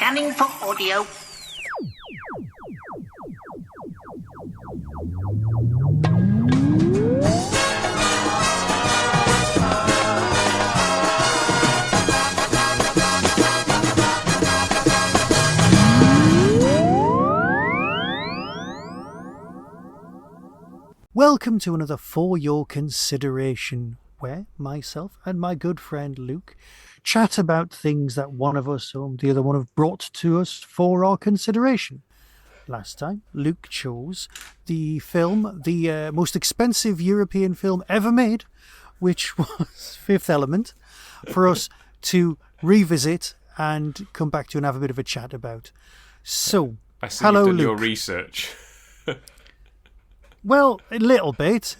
Scanning for audio. Welcome to another For Your Consideration, where myself and my good friend Luke chat about things that one of us or the other one have brought to us for our consideration. Last time, Luke chose the film, the most expensive European film ever made, which was Fifth Element, for us to revisit and come back to and have a bit of a chat about. So, I see hello, you've done Luke. your research. Well, a little bit.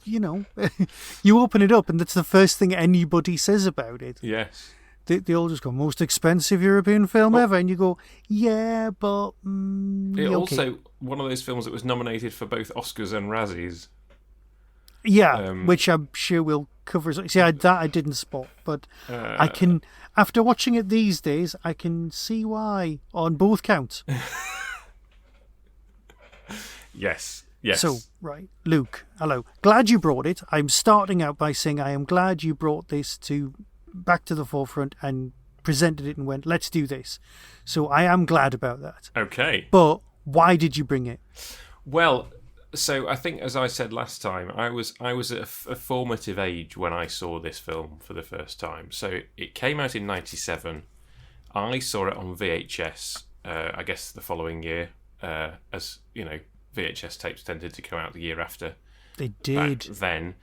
You open it up and that's the first thing anybody says about it. Yes. They all just go, most expensive European film ever. And you go, yeah, but... It's okay. also one of those films that was nominated for both Oscars and Razzies. Yeah, which I'm sure we'll cover. See, that I didn't spot. But I can, after watching it these days, I can see why on both counts. Yes. So, right, Luke, hello. Glad you brought it. I'm starting out by saying I am glad you brought this back to the forefront and presented it and went, let's do this. So I am glad about that. Okay. But why did you bring it? Well, so I think, as I said last time, I was at a formative age when I saw this film for the first time. So it came out in '97. I saw it on VHS, I guess the following year, as, you know, VHS tapes tended to come out the year after. They did. Back then.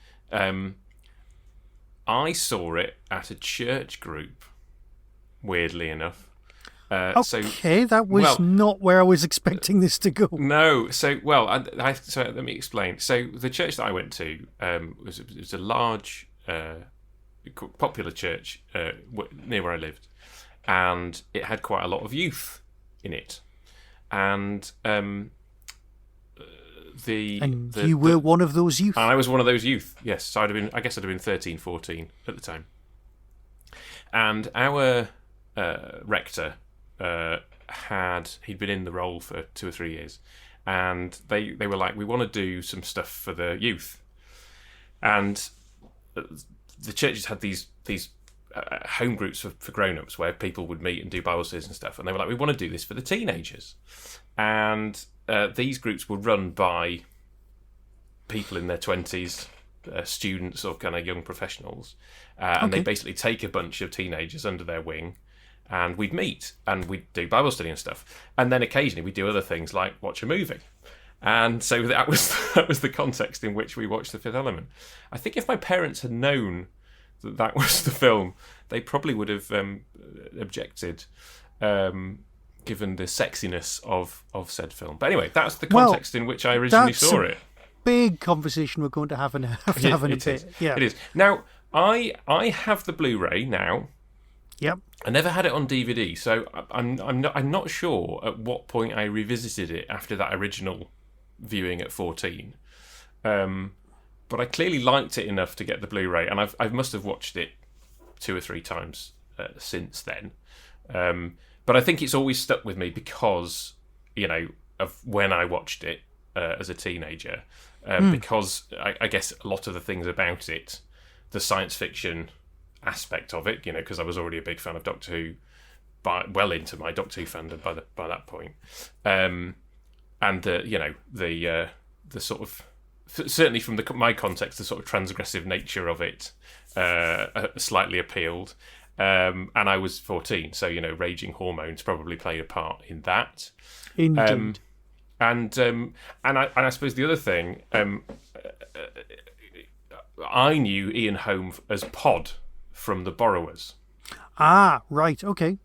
I saw it at a church group, weirdly enough. That was not where I was expecting this to go. No, so let me explain. So the church that I went to was a large, popular church near where I lived, and it had quite a lot of youth in it, and you were one of those youth? I was one of those youth, yes. So I'd have been 13, 14 at the time. And our rector he'd been in the role for 2 or 3 years. And they were like, we want to do some stuff for the youth. And the churches had these home groups for grown-ups where people would meet and do Bible studies and stuff. And they were like, we want to do this for the teenagers. And these groups were run by people in their 20s, students or kind of young professionals. And they basically take a bunch of teenagers under their wing, and we'd meet and we'd do Bible study and stuff. And then occasionally we'd do other things like watch a movie. And so that was the context in which we watched The Fifth Element. I think if my parents had known that was the film, they probably would have objected, given the sexiness of said film. But anyway, that's the context in which I originally saw it. Big conversation we're going to have in a bit. Yeah, it is. Now, I have the Blu-ray now. Yep. I never had it on DVD, so I'm not sure at what point I revisited it after that original viewing at 14. But I clearly liked it enough to get the Blu-ray, and I must have watched it 2 or 3 times since then. But I think it's always stuck with me because, you know, of when I watched it as a teenager. Because I guess a lot of the things about it, the science fiction aspect of it, you know, because I was already a big fan of Doctor Who, well into my Doctor Who fandom by that point. And the sort of, certainly from my context, the sort of transgressive nature of it slightly appealed. And I was 14, so, you know, raging hormones probably played a part in that. Indeed. And I suppose the other thing, I knew Ian Holm as Pod from The Borrowers. Ah, right, okay.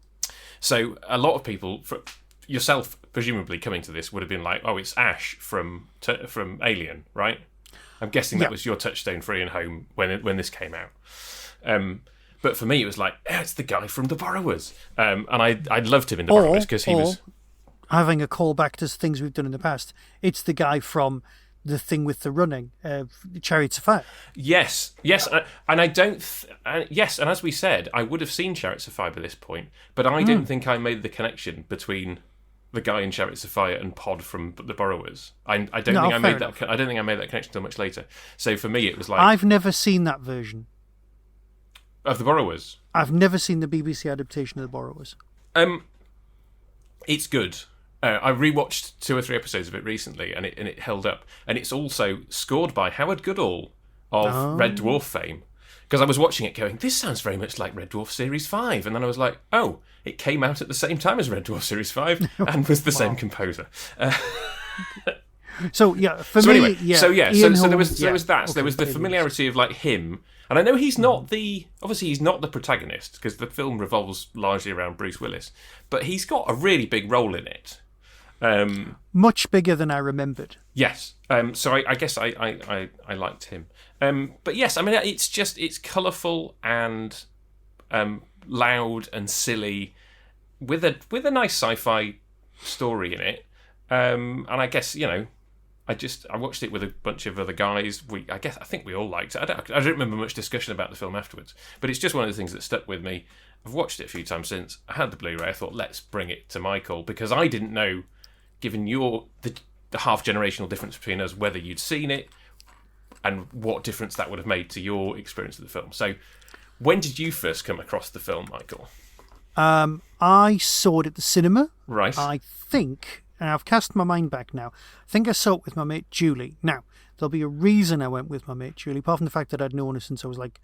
So a lot of people, yourself presumably coming to this, would have been like, oh, it's Ash from Alien, right? I'm guessing that was your touchstone for Ian Holm when this came out. But for me, it was like, it's the guy from The Borrowers. And I'd loved him in The Borrowers because he was... having a call back to things we've done in the past, it's the guy from the thing with the running, Chariots of Fire. Yes, and I don't. Yes, and as we said, I would have seen Chariots of Fire by this point, but I didn't think I made the connection between the guy in Chariots of Fire and Pod from The Borrowers. I don't think I made that. I don't think I made that connection until much later. So for me, it was like, I've never seen that version of The Borrowers. I've never seen the BBC adaptation of The Borrowers. It's good. I rewatched 2 or 3 episodes of it recently, and it held up. And it's also scored by Howard Goodall of Red Dwarf fame. Because I was watching it going, this sounds very much like Red Dwarf Series 5. And then I was like, oh, it came out at the same time as Red Dwarf Series 5 and was the same composer. So, yeah, for so me... Anyway, yeah, so there was that. Okay, So there was the familiarity of, like, him. And I know he's not obviously he's not the protagonist, because the film revolves largely around Bruce Willis. But he's got a really big role in it. Much bigger than I remembered. Yes. So I guess I liked him. But yes, I mean, it's colourful and loud and silly with a nice sci-fi story in it. And I guess, I watched it with a bunch of other guys. I think we all liked it. I don't remember much discussion about the film afterwards, but it's just one of the things that stuck with me. I've watched it a few times since. I had the Blu-ray. I thought, let's bring it to Michael, because I didn't know, given the half-generational difference between us, whether you'd seen it and what difference that would have made to your experience of the film. So when did you first come across the film, Michael? I saw it at the cinema. Right. I think, and I've cast my mind back now, I think I saw it with my mate Julie. Now, there'll be a reason I went with my mate Julie, apart from the fact that I'd known her since I was like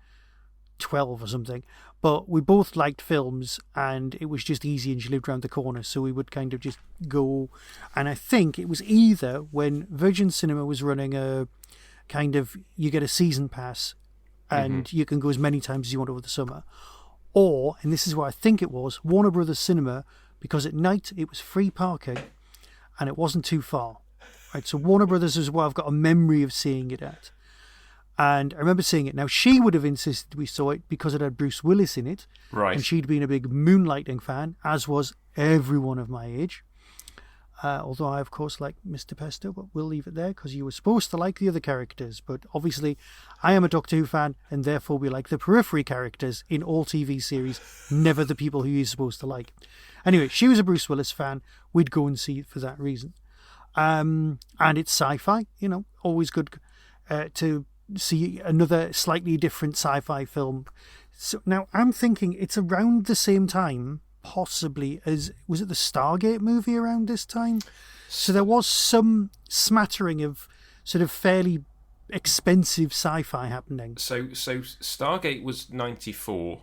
12 or something. But we both liked films, and it was just easy, and she lived around the corner, so we would kind of just go. And I think it was either when Virgin Cinema was running a kind of, you get a season pass and you can go as many times as you want over the summer, or, and this is what I think it was, Warner Brothers Cinema, because at night it was free parking and it wasn't too far. Right, so Warner Brothers is what I've got a memory of seeing it at. And I remember seeing it. Now, she would have insisted we saw it because it had Bruce Willis in it. Right. And she'd been a big Moonlighting fan, as was everyone of my age. Although I, of course, like Mr. Pesto, but we'll leave it there because you were supposed to like the other characters. But obviously, I am a Doctor Who fan, and therefore we like the periphery characters in all TV series, never the people who you're supposed to like. Anyway, she was a Bruce Willis fan. We'd go and see it for that reason. And it's sci-fi, always good to see another slightly different sci-fi film. So now I'm thinking it's around the same time, possibly, as, was it the Stargate movie around this time? So there was some smattering of sort of fairly expensive sci-fi happening. So Stargate was 94.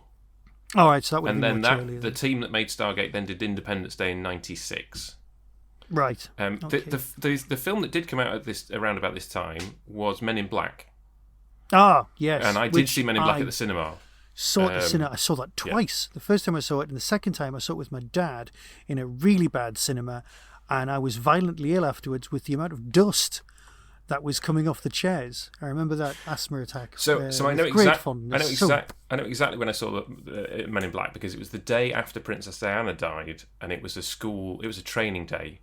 All right, so that would and be then much earlier. The team that made Stargate then did Independence Day in 96. Right. Okay. The film that did come out around about this time was Men in Black. Ah, yes. And I did see Men in Black at the cinema. Saw it at the cinema. I saw that twice. Yeah. The first time I saw it, and the second time I saw it with my dad in a really bad cinema, and I was violently ill afterwards with the amount of dust that was coming off the chairs. I remember that asthma attack. So I know exactly when I saw the Men in Black, because it was the day after Princess Diana died, and it was a training day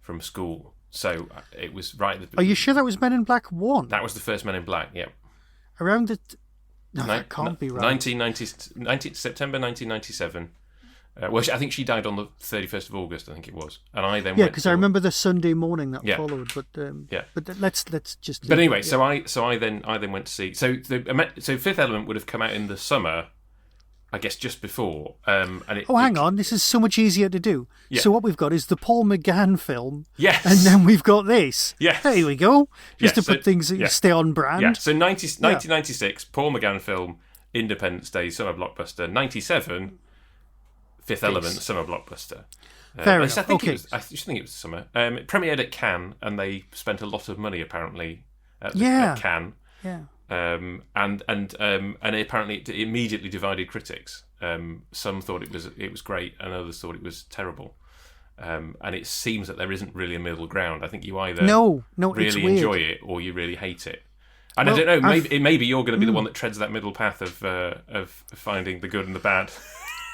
from school. So it was right at the... Are you sure that was Men in Black 1? That was the first Men in Black, yeah. Around the... No, that can't be right. September 1997. Well, I think she died on the 31st of August, I think it was. And I then yeah, because I remember the Sunday morning that followed. But but let's just... But anyway, so I then went to see... So Fifth Element would have come out in the summer, I guess, just before. Hang on. This is so much easier to do. Yeah. So what we've got is the Paul McGann film. Yes. And then we've got this. Yes. There we go. Just to put things stay on brand. Yeah. So 1996, Paul McGann film, Independence Day, summer blockbuster. 97, Fifth Element, summer blockbuster. Fair enough. I think it was summer. It premiered at Cannes, and they spent a lot of money apparently at Cannes. Yeah. And apparently it immediately divided critics. Some thought it was great, and others thought it was terrible. And it seems that there isn't really a middle ground. I think you either really enjoy it or you really hate it. And I don't know. Maybe you're going to be the one that treads that middle path of finding the good and the bad.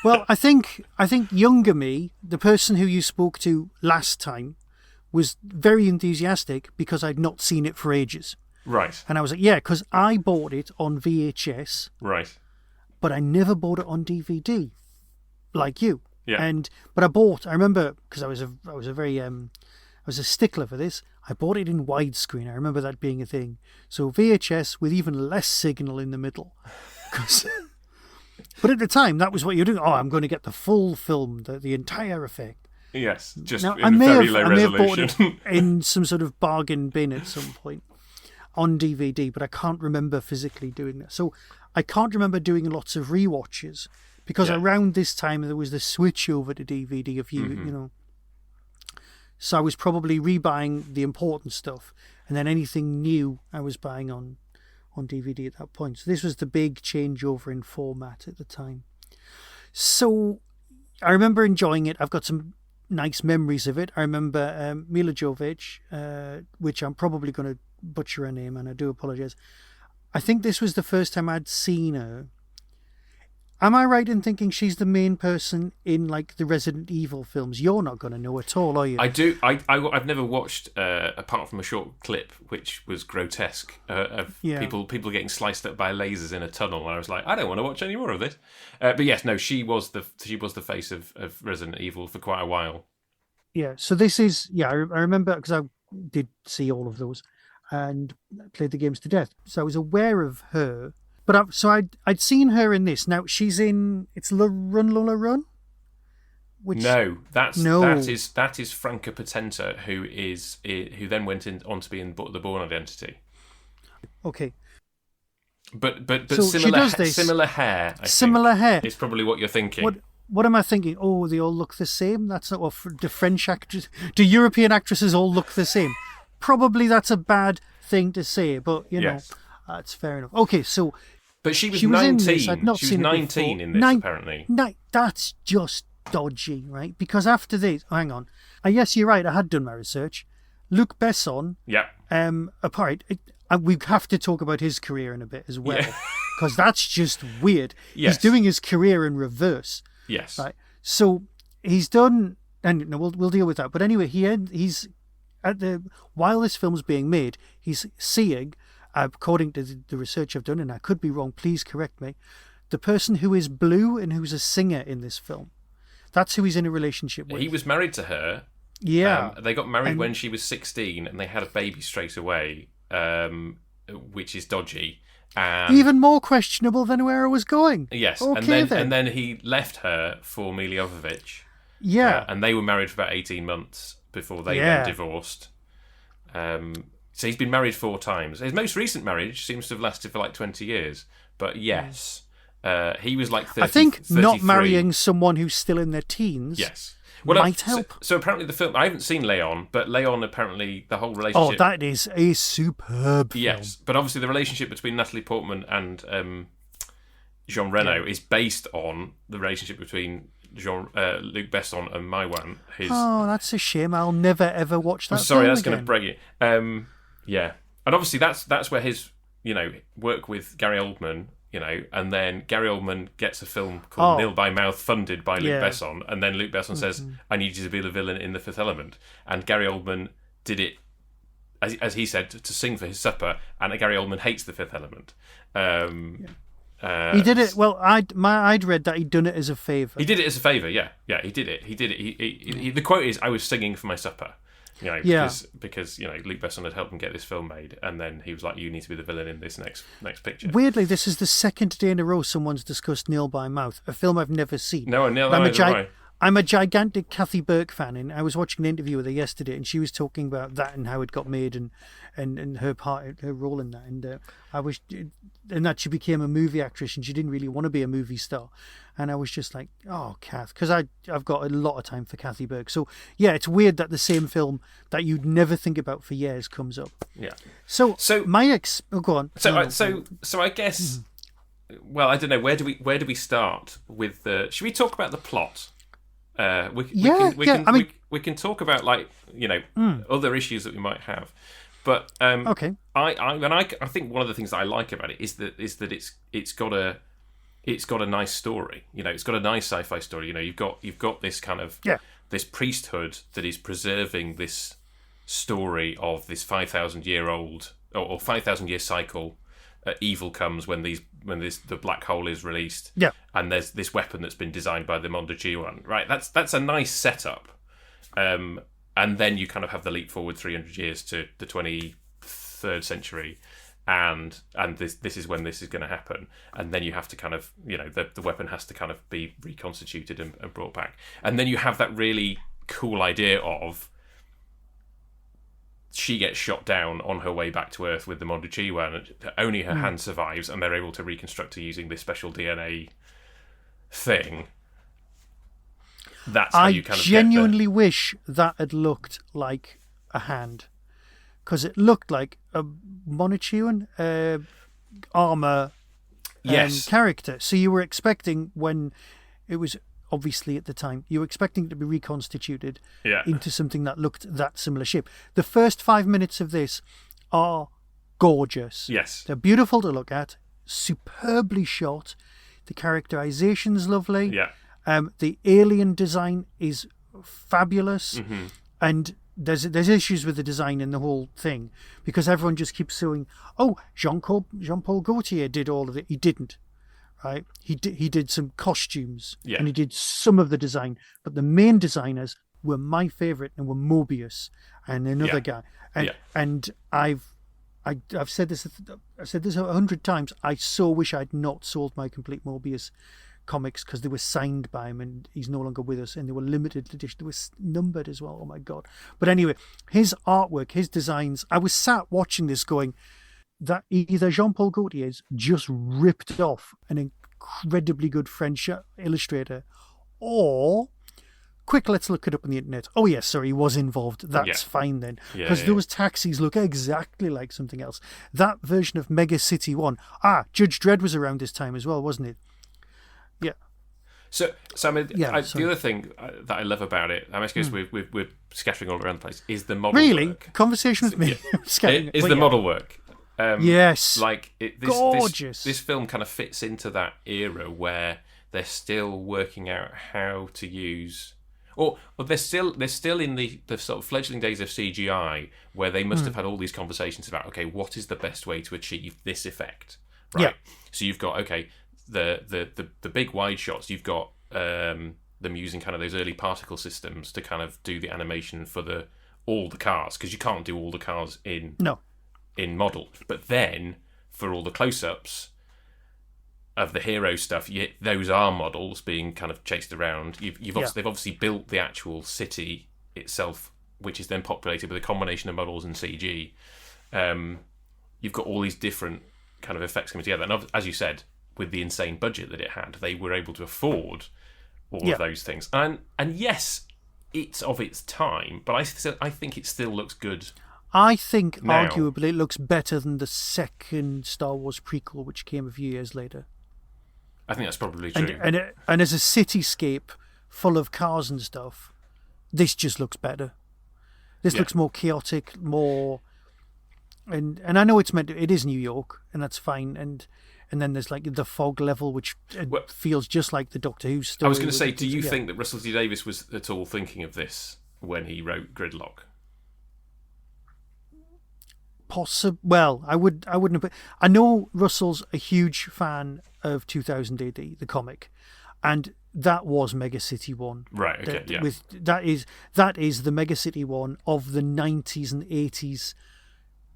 Well, I think younger me, the person who you spoke to last time, was very enthusiastic because I'd not seen it for ages. Right. And I was like, yeah, because I bought it on VHS. Right. But I never bought it on DVD, like you. Yeah. But I remember, because I was a stickler for this. I bought it in widescreen. I remember that being a thing. So VHS with even less signal in the middle. But at the time, that was what you're doing. Oh, I'm going to get the full film, the entire effect. Yes, just now, in very low resolution. I may have bought it in some sort of bargain bin at some point on DVD, but I can't remember physically doing that. So I can't remember doing lots of rewatches because around this time there was the switch over to DVD of you know. So I was probably rebuying the important stuff, and then anything new I was buying on DVD at that point. So this was the big changeover in format at the time. So I remember enjoying it. I've got some nice memories of it. I remember Milla Jovovich, which I'm probably going to butcher her name, and I do apologise. I think this was the first time I'd seen her. Am I right in thinking she's the main person in like the Resident Evil films? You're not going to know at all, are you? I do. I've never watched apart from a short clip, which was grotesque, of people getting sliced up by lasers in a tunnel. And I was like, I don't want to watch any more of this. But yes, no, she was the face of Resident Evil for quite a while. Yeah. So this is I remember because I did see all of those and played the games to death. So I was aware of her. But I'd seen her in this. Now she's in La Run Lola Run. That is Franca Potente, who then went on to be in The Bourne Identity. Okay. But so similar hair. Similar hair. It's probably what you're thinking. What am I thinking? Oh, they all look the same. That's not what the French actors. Do European actresses all look the same? Probably that's a bad thing to say, but you know. That's fair enough. Okay, so... But she was 19. In this. I'd not she was seen 19 in this, apparently. That's just dodgy, right? Because after this... Oh, hang on. Yes, you're right. I had done my research. Luc Besson... Yeah. Apart... we have to talk about his career in a bit as well. Because that's just weird. Yes. He's doing his career in reverse. Yes. Right? So, he's done... And no, we'll deal with that. But anyway, he's... While this film's being made, he's seeing... according to the research I've done, and I could be wrong, please correct me, the person who is blue and who's a singer in this film, that's who he's in a relationship with. He was married to her. Yeah. They got married when she was 16, and they had a baby straight away, which is dodgy. Even more questionable than where I was going. Yes, okay, and then he left her for Milla Jovovich. Yeah. And they were married for about 18 months before they then divorced. So he's been married 4 times. His most recent marriage seems to have lasted for like 20 years. But yes, he was like 30, I think 33. Not marrying someone who's still in their teens might help. So apparently the film... I haven't seen Leon, but Leon apparently, the whole relationship... Oh, that is a superb film. Yes, but obviously the relationship between Natalie Portman and Jean Reno is based on the relationship between Luc Besson and Maiwan. Oh, that's a shame. I'll never ever watch that. I'm sorry, film that's going to break you. Yeah, and obviously that's where his work with Gary Oldman, and then Gary Oldman gets a film called Nil by Mouth funded by Luc Besson, and then Luc Besson says, "I need you to be the villain in The Fifth Element," and Gary Oldman did it, as he said, to sing for his supper, and Gary Oldman hates The Fifth Element. He did it. Well, I'd read that he'd done it as a favour. He did it as a favour. Yeah, he did it. The quote is, "I was singing for my supper." Because Luc Besson had helped him get this film made, and then he was like, "You need to be the villain in this next picture." Weirdly, this is the second day in a row someone's discussed Nil by Mouth, a film I've never seen. No, I'm a gigantic Kathy Burke fan, and I was watching an interview with her yesterday, and she was talking about that and how it got made and her role in that, and that she became a movie actress and she didn't really want to be a movie star, and I was just like, oh, Kath, because I've got a lot of time for Kathy Burke. So yeah, it's weird that the same film that you'd never think about for years comes up. Yeah. So my go on. So I guess. Well, I don't know. Where do we start with the? Should we talk about the plot? We can talk about other issues that we might have, but okay. I think one of the things that I like about it is that it's got a nice story. It's got a nice sci-fi story. You've got this kind of this priesthood that is preserving this story of this 5,000-year-old or 5,000-year cycle. Evil comes when the black hole is released, and there's this weapon that's been designed by the Mondoshawan. Right, that's a nice setup, and then you kind of have the leap forward 300 years to the 23rd century, and this is when this is going to happen, and then you have to kind of, you know, the weapon has to kind of be reconstituted and brought back, and then you have that really cool idea of she gets shot down on her way back to Earth with the Mondoshawan, and only her hand survives, and they're able to reconstruct her using this special DNA thing. That's how you kind of genuinely wish that had looked like a hand, because it looked like a Mondoshawan armor character. So you were expecting, when it was obviously at the time, you were expecting it to be reconstituted into something that looked that similar shape. The first 5 minutes of this are gorgeous. Yes. They're beautiful to look at, superbly shot. The characterization's lovely. Yeah. The alien design is fabulous. Mm-hmm. And there's issues with the design in the whole thing, because everyone just keeps saying, oh, Jean-Paul Gaultier did all of it. He didn't. Right, he did some costumes, and he did some of the design, but the main designers were my favorite, and were Mobius and another guy. And I've said this 100 times. I so wish I'd not sold my complete Mobius comics, because they were signed by him, and he's no longer with us, and they were limited edition. They were numbered as well. Oh my god! But anyway, his artwork, his designs. I was sat watching this, going, that either Jean-Paul Gaultier's just ripped off an incredibly good French illustrator, or quick, let's look it up on the internet. Oh yes, sorry, he was involved. That's fine then, because those taxis look exactly like something else. That version of Mega City 1. Judge Dredd was around this time as well, wasn't it? Yeah. So I mean, the other thing that I love about it, I mean, because we're scattering all around the place, is the model work. Conversation with me. Is the model work. Yes, like gorgeous. This film kind of fits into that era where they're still working out how to use, or they're still in the sort of fledgling days of CGI, where they must have had all these conversations about, okay, what is the best way to achieve this effect, right? Yeah. So you've got the big wide shots. You've got them using kind of those early particle systems to kind of do the animation for all the cars, because you can't do all the cars in model, but then for all the close-ups of the hero stuff, those are models being kind of chased around. They've obviously built the actual city itself, which is then populated with a combination of models and CG. You've got all these different kind of effects coming together, and as you said, with the insane budget that it had, they were able to afford all of those things. And yes, it's of its time, but I think it still looks good. I think, now, arguably, it looks better than the second Star Wars prequel, which came a few years later. I think that's probably true. And as a cityscape full of cars and stuff, this just looks better. This looks more chaotic, more... And I know it is New York, and that's fine, and then there's like the fog level, which feels just like the Doctor Who story. I was going to say, do you think that Russell T Davies was at all thinking of this when he wrote Gridlock? Well, I wouldn't have. I know Russell's a huge fan of 2000 AD, the comic, and that was Mega City 1. Right. Okay. That is the Mega City 1 of the 90s and 80s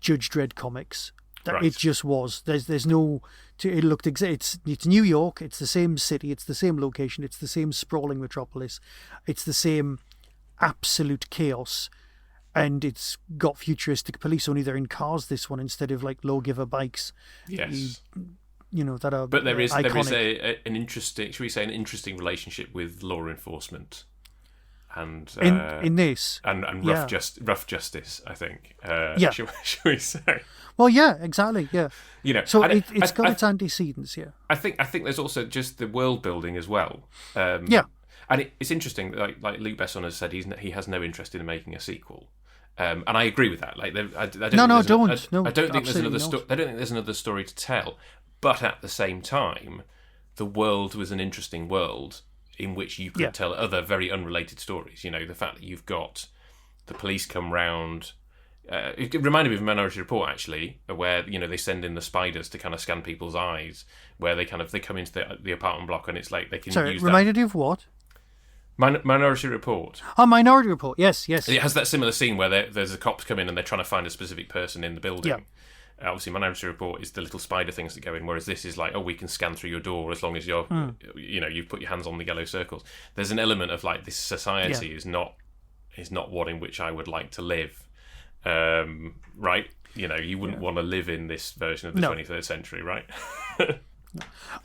Judge Dredd comics. It just was. There's no. It looked it's New York. It's the same city. It's the same location. It's the same sprawling metropolis. It's the same absolute chaos. And it's got futuristic police, only they're in cars, this one, instead of like lawgiver bikes. Yes. That are But there is iconic. an interesting, should we say, an interesting relationship with law enforcement and in this and rough justice, I think. Should we say? Well, yeah, exactly, yeah. So it's got its antecedents, yeah. I think there's also just the world building as well. And it's interesting, like Luc Besson has said, he has no interest in making a sequel. And I agree with that. Like, I don't think there's another story to tell. But at the same time, the world was an interesting world in which you could tell other very unrelated stories. The fact that you've got the police come round. It reminded me of Minority Report, actually, where they send in the spiders to kind of scan people's eyes, where they come into the apartment block, and it's like they can use that. Reminded you of what? Minority Report. Oh, Minority Report. Yes. It has that similar scene where there's the cops come in and they're trying to find a specific person in the building. Yeah. Obviously, Minority Report is the little spider things that go in, whereas this is like, we can scan through your door as long as you're, you've put your hands on the yellow circles. There's an element of like, this society is not one in which I would like to live. Right? You wouldn't want to live in this version of the 23rd century, right?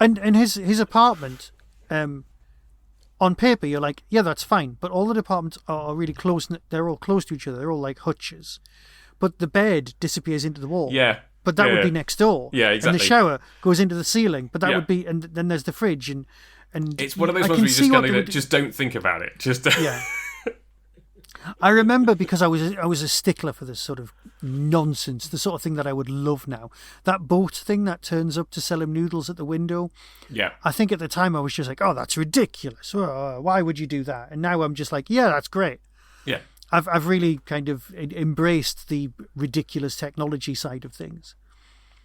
And his apartment, on paper, you're like, yeah, that's fine. But all the apartments are really close. They're all close to each other. They're all like hutches. But the bed disappears into the wall. Yeah. But that would be next door. Yeah, exactly. And the shower goes into the ceiling. But that would be, and then there's the fridge. And it's one of those ones where you just kind of just don't think about it. Just yeah. I remember, because I was a stickler for this sort of nonsense, the sort of thing that I would love now. That boat thing that turns up to sell him noodles at the window. Yeah. I think at the time I was just like, oh, that's ridiculous. Why would you do that? And now I'm just like, yeah, that's great. Yeah. I've really kind of embraced the ridiculous technology side of things.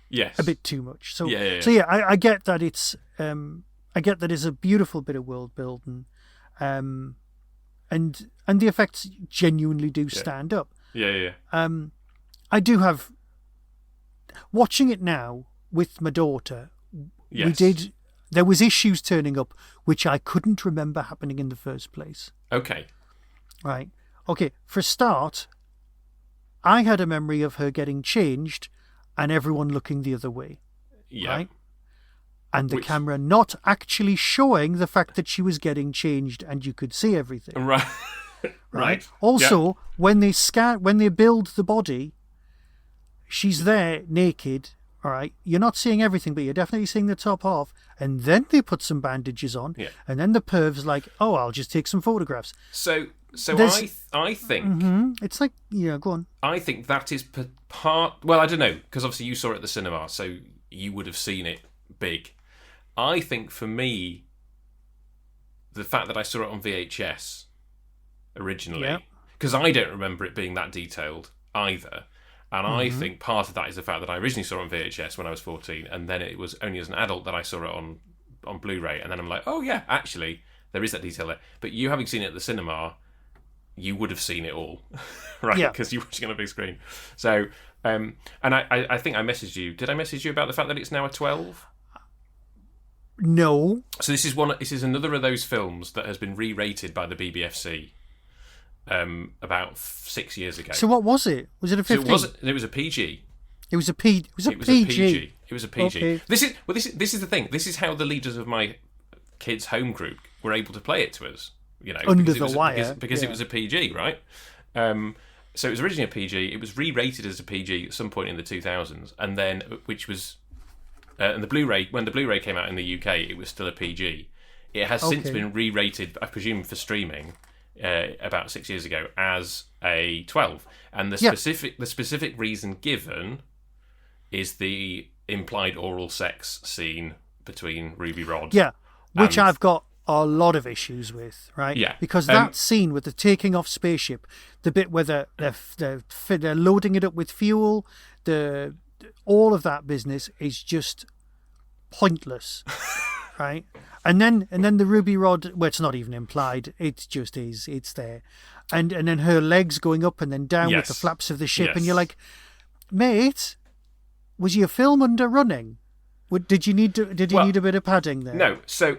Yes. A bit too much. So yeah. So yeah, I get that it's a beautiful bit of world building. And the effects genuinely do stand up. Yeah. I do have, watching it now with my daughter. Yes. There was issues turning up which I couldn't remember happening in the first place. Okay. Right. Okay. For a start, I had a memory of her getting changed and everyone looking the other way. Yeah. Right. And the camera not actually showing the fact that she was getting changed and you could see everything. Right. Right. Also, when they build the body, she's there naked. All right. You're not seeing everything, but you're definitely seeing the top half. And then they put some bandages on. Yeah. And then the perv's like, oh, I'll just take some photographs. So I think... Mm-hmm. It's like, yeah, go on. I think that is part... Well, I don't know, because obviously you saw it at the cinema, so you would have seen it big. I think for me, the fact that I saw it on VHS originally, because I don't remember it being that detailed either, and I think part of that is the fact that I originally saw it on VHS when I was 14, and then it was only as an adult that I saw it on Blu-ray, and then I'm like, oh yeah, actually, there is that detail there. But you having seen it at the cinema, you would have seen it all, right? Because you're watching on a big screen. So, and I think I messaged you. Did I message you about the fact that it's now a 12? No. So this is another of those films that has been re-rated by the BBFC about 6 years ago. So what was it? Was it a 15? So it was a PG. It was a PG. It was a PG. Okay. This is the thing. This is how the leaders of my kids' home group were able to play it to us. Under the wire. Because it was a PG, right? So it was originally a PG. It was re-rated as a PG at some point in the 2000s, and then which was. And the Blu-ray, when the Blu-ray came out in the UK, it was still a PG. It has since been re-rated, I presume, for streaming about 6 years ago as a 12. And the specific reason given is the implied oral sex scene between Ruby Rod. Yeah, which I've got a lot of issues with, right? Yeah, because that scene with the taking off spaceship, the bit where they're loading it up with fuel, all of that business is just pointless, right? And then the Ruby Rod, well, it's not even implied. It just is. It's there, and then her legs going up and then down with the flaps of the ship, and you're like, mate, was your film underrunning? Did you need a bit of padding there? No. So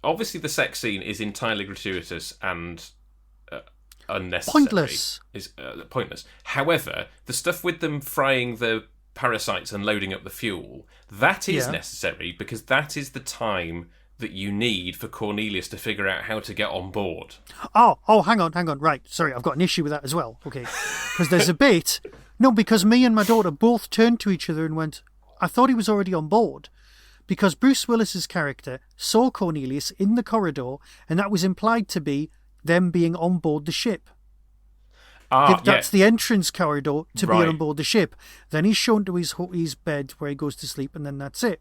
obviously the sex scene is entirely gratuitous and unnecessary. Pointless. However, the stuff with them frying the parasites and loading up the fuel, that is necessary, because that is the time that you need for Cornelius to figure out how to get on board. Oh, hang on. Right, sorry, I've got an issue with that as well. Okay, because there's a bit. No, because me and my daughter both turned to each other and went, I thought he was already on board. Because Bruce Willis's character saw Cornelius in the corridor, and that was implied to be them being on board the ship. That's the entrance corridor to be on board the ship. Then he's shown to his bed where he goes to sleep, and then that's it.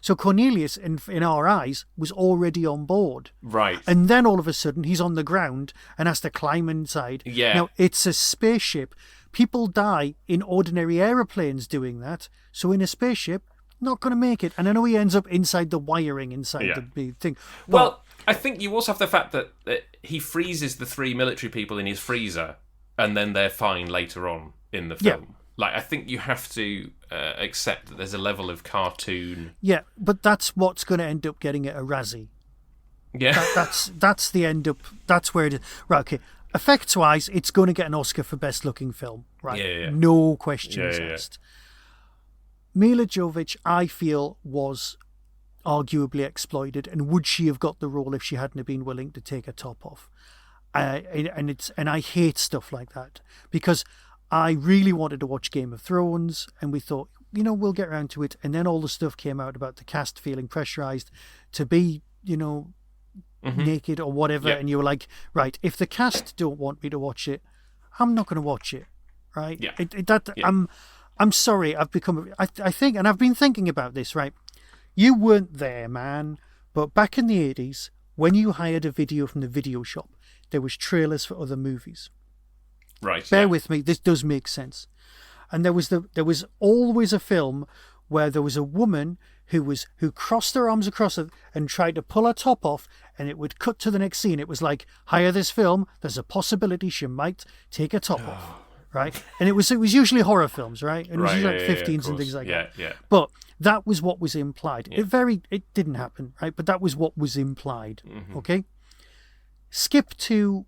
So Cornelius, in our eyes, was already on board. Right. And then all of a sudden, he's on the ground and has to climb inside. Yeah. Now, it's a spaceship. People die in ordinary aeroplanes doing that. So in a spaceship, not going to make it. And I know he ends up inside the wiring, inside the big thing. Well, I think you also have the fact that he freezes the 3 military people in his freezer, and then they're fine later on in the film. Yeah. Like, I think you have to accept that there's a level of cartoon. Yeah, but that's what's going to end up getting it a Razzie. Yeah. That's the end up. That's where it is. Right, okay. Effects-wise, it's going to get an Oscar for Best Looking Film. Right? Yeah. No questions asked. Milla Jovovich, I feel, was arguably exploited, and would she have got the role if she hadn't been willing to take her top off? And I hate stuff like that, because I really wanted to watch Game of Thrones, and we thought, we'll get around to it, and then all the stuff came out about the cast feeling pressurized to be, naked or whatever, and you were like, right, if the cast don't want me to watch it, I'm not going to watch it, right? Yeah. I'm sorry, I think, and I've been thinking about this, right? You weren't there, man, but back in the 80s, when you hired a video from the video shop, there was trailers for other movies. Right. Bear with me, this does make sense. And there was always a film where there was a woman who crossed her arms across it and tried to pull her top off, and it would cut to the next scene. It was like, hire this film, there's a possibility she might take her top off. Right? And it was usually horror films, right? And it was usually like 15s and things like that. Yeah. But that was what was implied. Yeah. It didn't happen, right? But that was what was implied. Mm-hmm. Okay? Skip to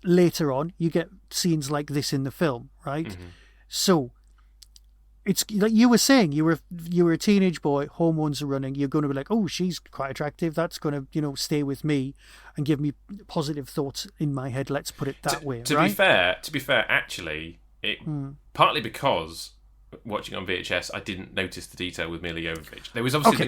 later on, you get scenes like this in the film, right? Mm-hmm. So it's like you were saying, you were a teenage boy, hormones are running, you're going to be like, oh, she's quite attractive, that's going to stay with me and give me positive thoughts in my head, let's put it that way. To be fair, actually, it partly because watching on VHS, I didn't notice the detail with Milla Jovovich. There was obviously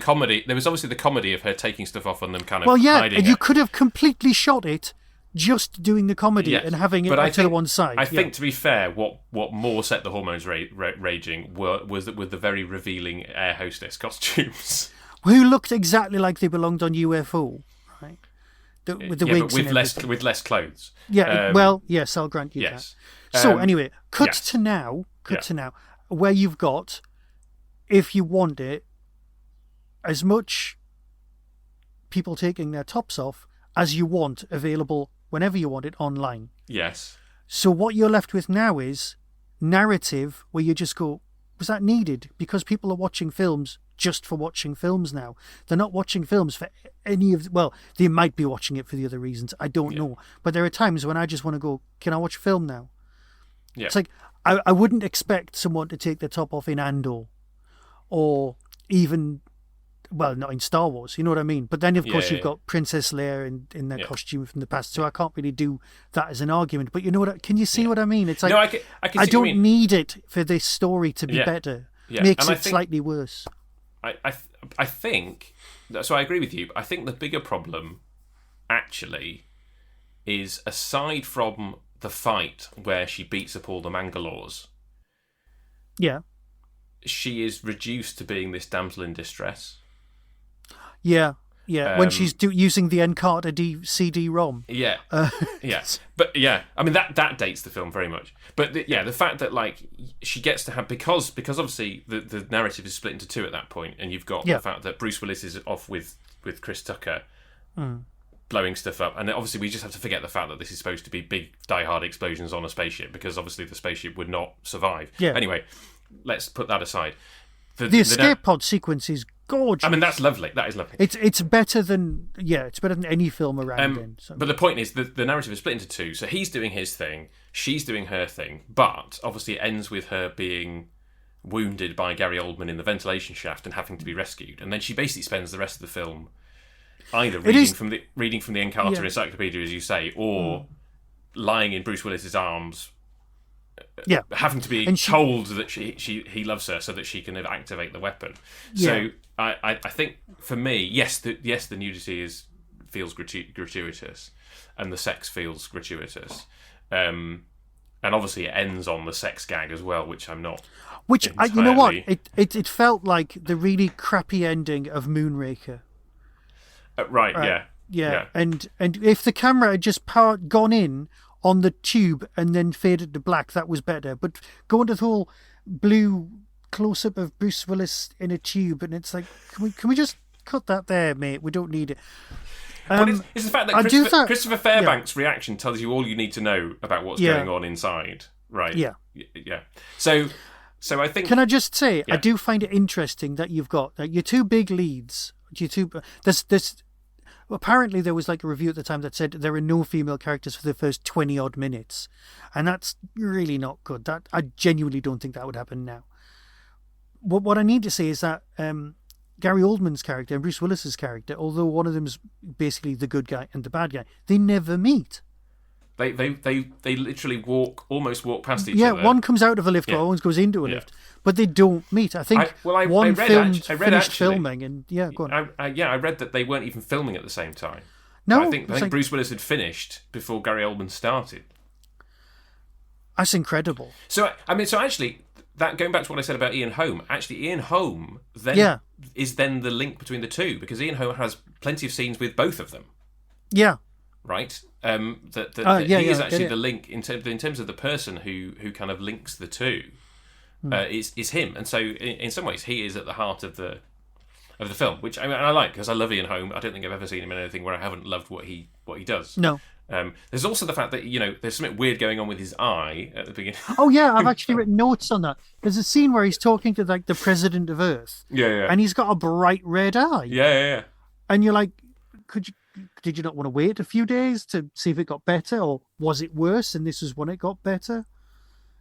the comedy of her taking stuff off on them, kind of hiding and you could have completely shot it just doing the comedy and having it to the one side. I think, to be fair, what more set the hormones raging was the very revealing air hostess costumes. Who looked exactly like they belonged on UFO, right? With the wigs but with less clothes. Yeah, yes, I'll grant you that. So anyway, cut to now, where you've got, if you want it, as much people taking their tops off as you want available whenever you want it online. Yes. So what you're left with now is narrative where you just go, was that needed? Because people are watching films just for watching films now. They're not watching films for any of... Well, they might be watching it for the other reasons. I don't know. But there are times when I just want to go, can I watch a film now? Yeah. It's like, I wouldn't expect someone to take their top off in Andor or even... Well, not in Star Wars, you know what I mean? But then, of course, you've got Princess Leia in their costume from the past, so I can't really do that as an argument. But you know what? Can you see what I mean? It's like, no, I don't need it for this story to be better. Yeah. Makes it slightly worse. I think, so I agree with you, but I think the bigger problem, actually, is aside from the fight where she beats up all the Mangalores, she is reduced to being this damsel in distress. Yeah. When she's using the Encarta CD-ROM. Yeah. But I mean that dates the film very much. But the fact that like she gets to have because obviously the narrative is split into two at that point, and you've got the fact that Bruce Willis is off with Chris Tucker blowing stuff up, and obviously we just have to forget the fact that this is supposed to be big die-hard explosions on a spaceship, because obviously the spaceship would not survive. Yeah. Anyway, let's put that aside. The escape pod sequence is gorgeous. I mean, that's lovely. That is lovely. It's better than any film around then. So. But the point is, the narrative is split into two. So he's doing his thing, she's doing her thing, but obviously it ends with her being wounded by Gary Oldman in the ventilation shaft and having to be rescued. And then she basically spends the rest of the film either reading from the Encarta Encyclopedia, as you say, or lying in Bruce Willis's arms. Having to be told that he loves her so that she can activate the weapon. So I think for me, yes, the nudity feels gratuitous, and the sex feels gratuitous. And obviously it ends on the sex gag as well, which I'm not. Which, you know what? entirely- It felt like the really crappy ending of Moonraker. Right, yeah. Yeah. And if the camera had just gone in on the tube and then faded to black, that was better. But going to the whole blue close-up of Bruce Willis in a tube, and it's like, can we just cut that there, mate? We don't need it. But it's the fact that Christopher Fairbanks' reaction tells you all you need to know about what's going on inside, right? Yeah. Yeah. So I think... Can I just say, I do find it interesting that you've got your two big leads. Apparently there was like a review at the time that said there are no female characters for the first 20 odd minutes, and that's really not good. That I genuinely don't think that would happen now. What I need to say is that Gary Oldman's character and Bruce Willis's character, although one of them's basically the good guy and the bad guy, they never meet. They literally almost walk past each other. Yeah, one comes out of a lift, one goes into a lift, but they don't meet. I think one finished filming, and go on. I read that they weren't even filming at the same time. No, I think Bruce Willis had finished before Gary Oldman started. That's incredible. So actually, that going back to what I said about Ian Holm, actually Ian Holm then is then the link between the two, because Ian Holm has plenty of scenes with both of them. Yeah. Right. He is actually the link in terms of the person who kind of links the two. Is him, and so in some ways he is at the heart of the film, which I like, because I love Ian Holm. I don't think I've ever seen him in anything where I haven't loved what he does. No. There's also the fact that there's something weird going on with his eye at the beginning. Oh yeah, I've actually written notes on that. There's a scene where he's talking to like the president of Earth. Yeah. And he's got a bright red eye. Yeah. And you're like, did you not want to wait a few days to see if it got better, or was it worse and this was when it got better?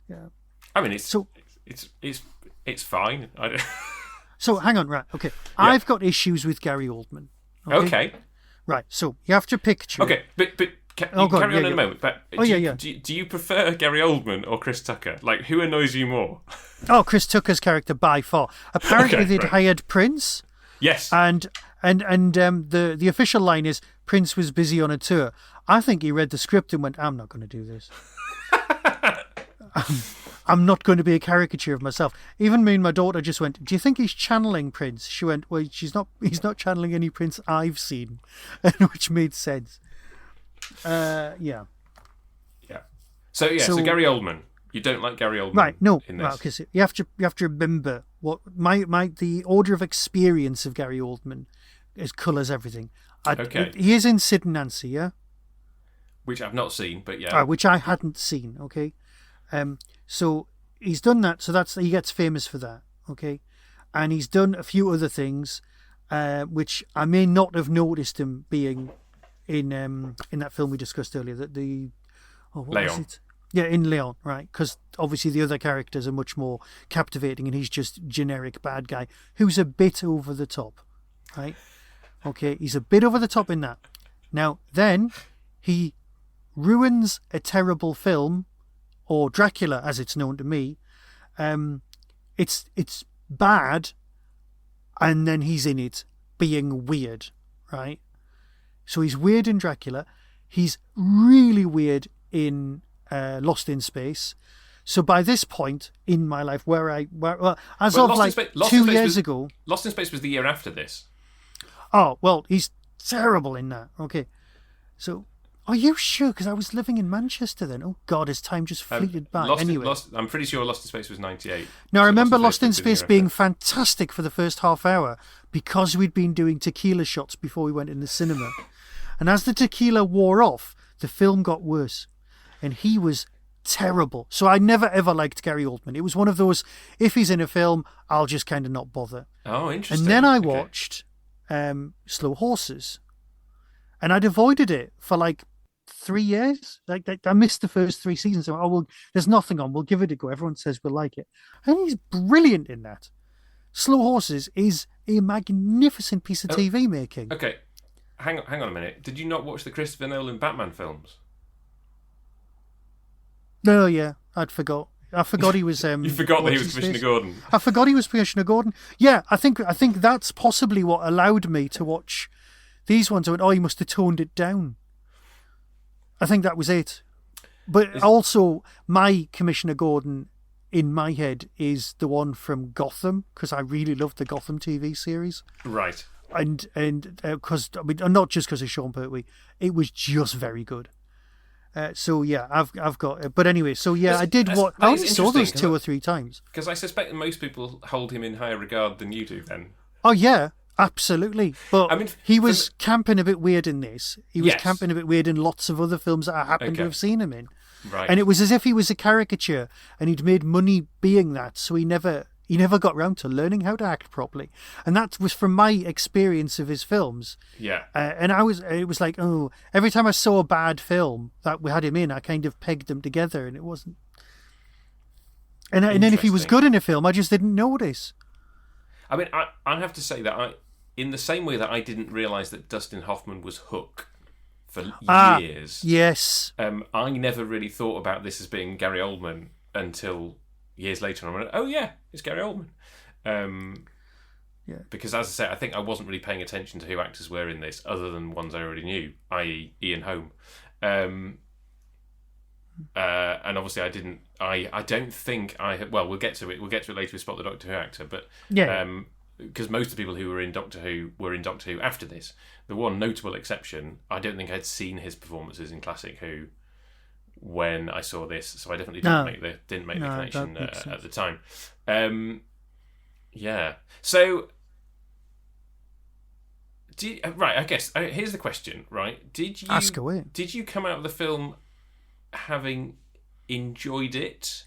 Yeah. I mean, it's fine. So hang on, right? Okay, yeah. I've got issues with Gary Oldman. Okay. Right. So you have to picture. Okay, but carry on in a moment. But do you prefer Gary Oldman or Chris Tucker? Like, who annoys you more? Oh, Chris Tucker's character by far. Apparently, they'd hired Prince. Yes. And the official line is Prince was busy on a tour. I think he read the script and went, I'm not going to do this. I'm not going to be a caricature of myself. Even me and my daughter just went, do you think he's channeling Prince? She went, well, he's not channeling any Prince I've seen, which made sense. Yeah. So Gary Oldman. You don't like Gary Oldman, right? No, in this. Right, because you have to remember what the order of experience of Gary Oldman colours everything. He is in Sid and Nancy, yeah, which I've not seen, but yeah, which I hadn't seen. Okay, so he's done that, so he gets famous for that. Okay, and he's done a few other things, which I may not have noticed him being in that film we discussed earlier. What Leon. was it? Yeah, in Leon, right? Because obviously the other characters are much more captivating, and he's just generic bad guy who's a bit over the top, right? Okay, he's a bit over the top in that. Now, then he ruins a terrible film, or Dracula, as it's known to me. It's bad, and then he's in it being weird, right? So he's weird in Dracula. He's really weird in Lost in Space. So by this point in my life, Lost 2 years ago, Lost in Space was the year after this. Oh well, he's terrible in that. Okay, so are you sure? Because I was living in Manchester then. Oh God, his time just fleeted by. I'm pretty sure Lost in Space was 98. Now I remember Lost in Space being fantastic for the first half hour because we'd been doing tequila shots before we went in the cinema, and as the tequila wore off, the film got worse. And he was terrible. So I never ever liked Gary Oldman. It was one of those, if he's in a film, I'll just kind of not bother. Oh, interesting. And then I watched Slow Horses. And I'd avoided it for like 3 years. Like I missed the first 3 seasons. Oh, well, there's nothing on. We'll give it a go. Everyone says we'll like it. And he's brilliant in that. Slow Horses is a magnificent piece of TV making. Okay. Hang on a minute. Did you not watch the Christopher Nolan Batman films? No, yeah, I forgot he was. You forgot that he was Commissioner Gordon. I forgot he was Commissioner Gordon. Yeah, I think that's possibly what allowed me to watch these ones. I went, oh, he must have toned it down. I think that was it. But also, my Commissioner Gordon in my head is the one from Gotham, because I really loved the Gotham TV series. Right. And because not just because of Sean Pertwee, it was just very good. So yeah, I've got. But anyway, so yeah, I did what I only saw those 2 or 3 times. Because I suspect that most people hold him in higher regard than you do. Then. Oh yeah, absolutely. But I mean, he was camping a bit weird in this. He was camping a bit weird in lots of other films that I happen to have seen him in. Right. And it was as if he was a caricature, and he'd made money being that, so he never got round to learning how to act properly. And that was from my experience of his films. Yeah. And it was like, oh, every time I saw a bad film that we had him in, I kind of pegged them together, and it wasn't. And then if he was good in a film, I just didn't notice. I mean, I'd have to say that in the same way that I didn't realise that Dustin Hoffman was Hook for years. Yes. I never really thought about this as being Gary Oldman until years later. And I went, oh yeah, it's Gary Oldman. Yeah. Because as I say, I think I wasn't really paying attention to who actors were in this, other than ones I already knew, i.e. Ian Holm. And obviously I didn't. I don't think I had. Well, we'll get to it. We'll get to it later with Spot the Doctor Who actor, but because most of the people who were in Doctor Who after this. The one notable exception, I don't think I'd seen his performances in Classic Who when I saw this, so I definitely didn't make the connection at the time. Yeah. So, right? I guess here's the question. Right? Ask away. Did you come out of the film having enjoyed it,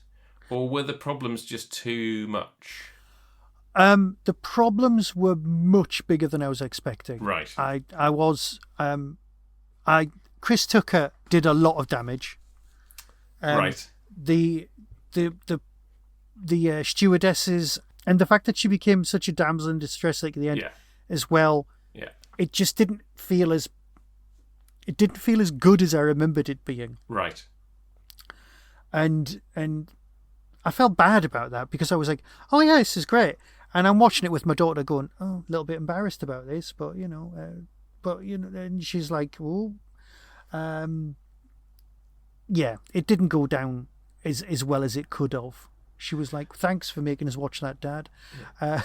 or were the problems just too much? The problems were much bigger than I was expecting. Right. Chris Tucker did a lot of damage. Right. The stewardesses, and the fact that she became such a damsel in distress at the end as well. Yeah. It just didn't feel as good as I remembered it being. Right. And I felt bad about that, because I was like, oh yeah, this is great. And I'm watching it with my daughter going, oh, a little bit embarrassed about this, but and she's like, oh, yeah, it didn't go down as well as it could have. She was like, thanks for making us watch that, Dad. Yeah.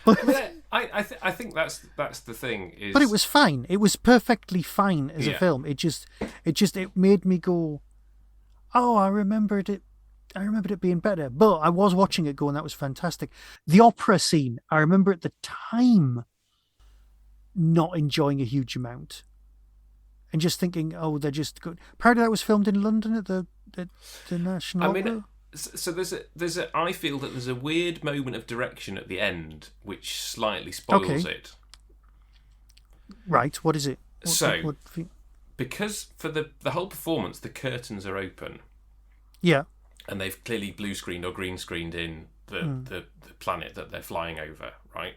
I think that's the thing. But it was fine. It was perfectly fine as a film. It made me go, oh, I remembered it being better, but I was watching it going, that was fantastic. The opera scene, I remember at the time not enjoying a huge amount and just thinking, oh, they're just good. Part of that was filmed in London at the National Opera. So I feel that there's a weird moment of direction at the end which slightly spoils it. Right, what is it? Because for the whole performance, the curtains are open. Yeah. And they've clearly blue screened or green screened in the planet that they're flying over, right?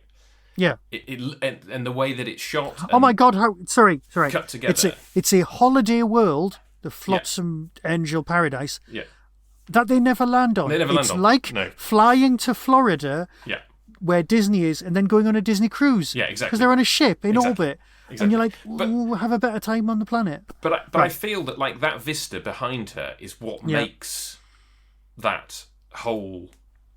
Yeah. And the way that it's shot. Oh my God! Sorry. Cut together. It's a holiday world, the Flotsam Angel Paradise. Yeah. That they never land on. It's like flying to Florida. Yeah. Where Disney is, and then going on a Disney cruise. Yeah, exactly. Because they're on a ship in orbit. Exactly. And you're like, have a better time on the planet. But I feel that like that vista behind her is what makes that whole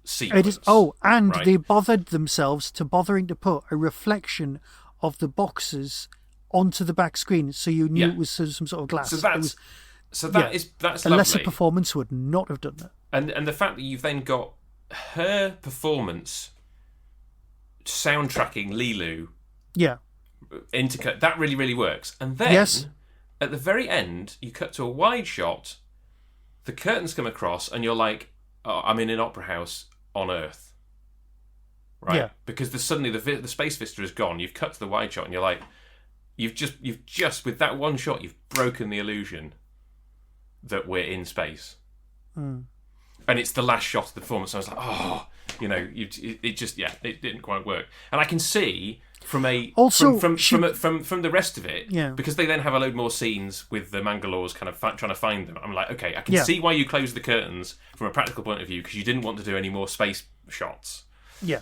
sequence. It is. Oh, and they bothered themselves to put a reflection of the boxes onto the back screen, so you knew it was some sort of glass. So that's a lovely. lesser performance would not have done that. And the fact that you've then got her performance soundtracking Leeloo. Yeah. Intercut, that really, really works. And then at the very end, you cut to a wide shot, the curtains come across, and you're like, oh, I'm in an opera house on Earth. Right? Yeah. Because suddenly the space vista is gone. You've cut to the wide shot, and you're like, you've just with that one shot, you've broken the illusion that we're in space. Mm. And it's the last shot of the performance. I was like, oh, it didn't quite work. And I can see from the rest of it, because they then have a load more scenes with the Mangalores kind of trying to find them. I'm like, okay, I can see why you closed the curtains from a practical point of view, because you didn't want to do any more space shots. Yeah.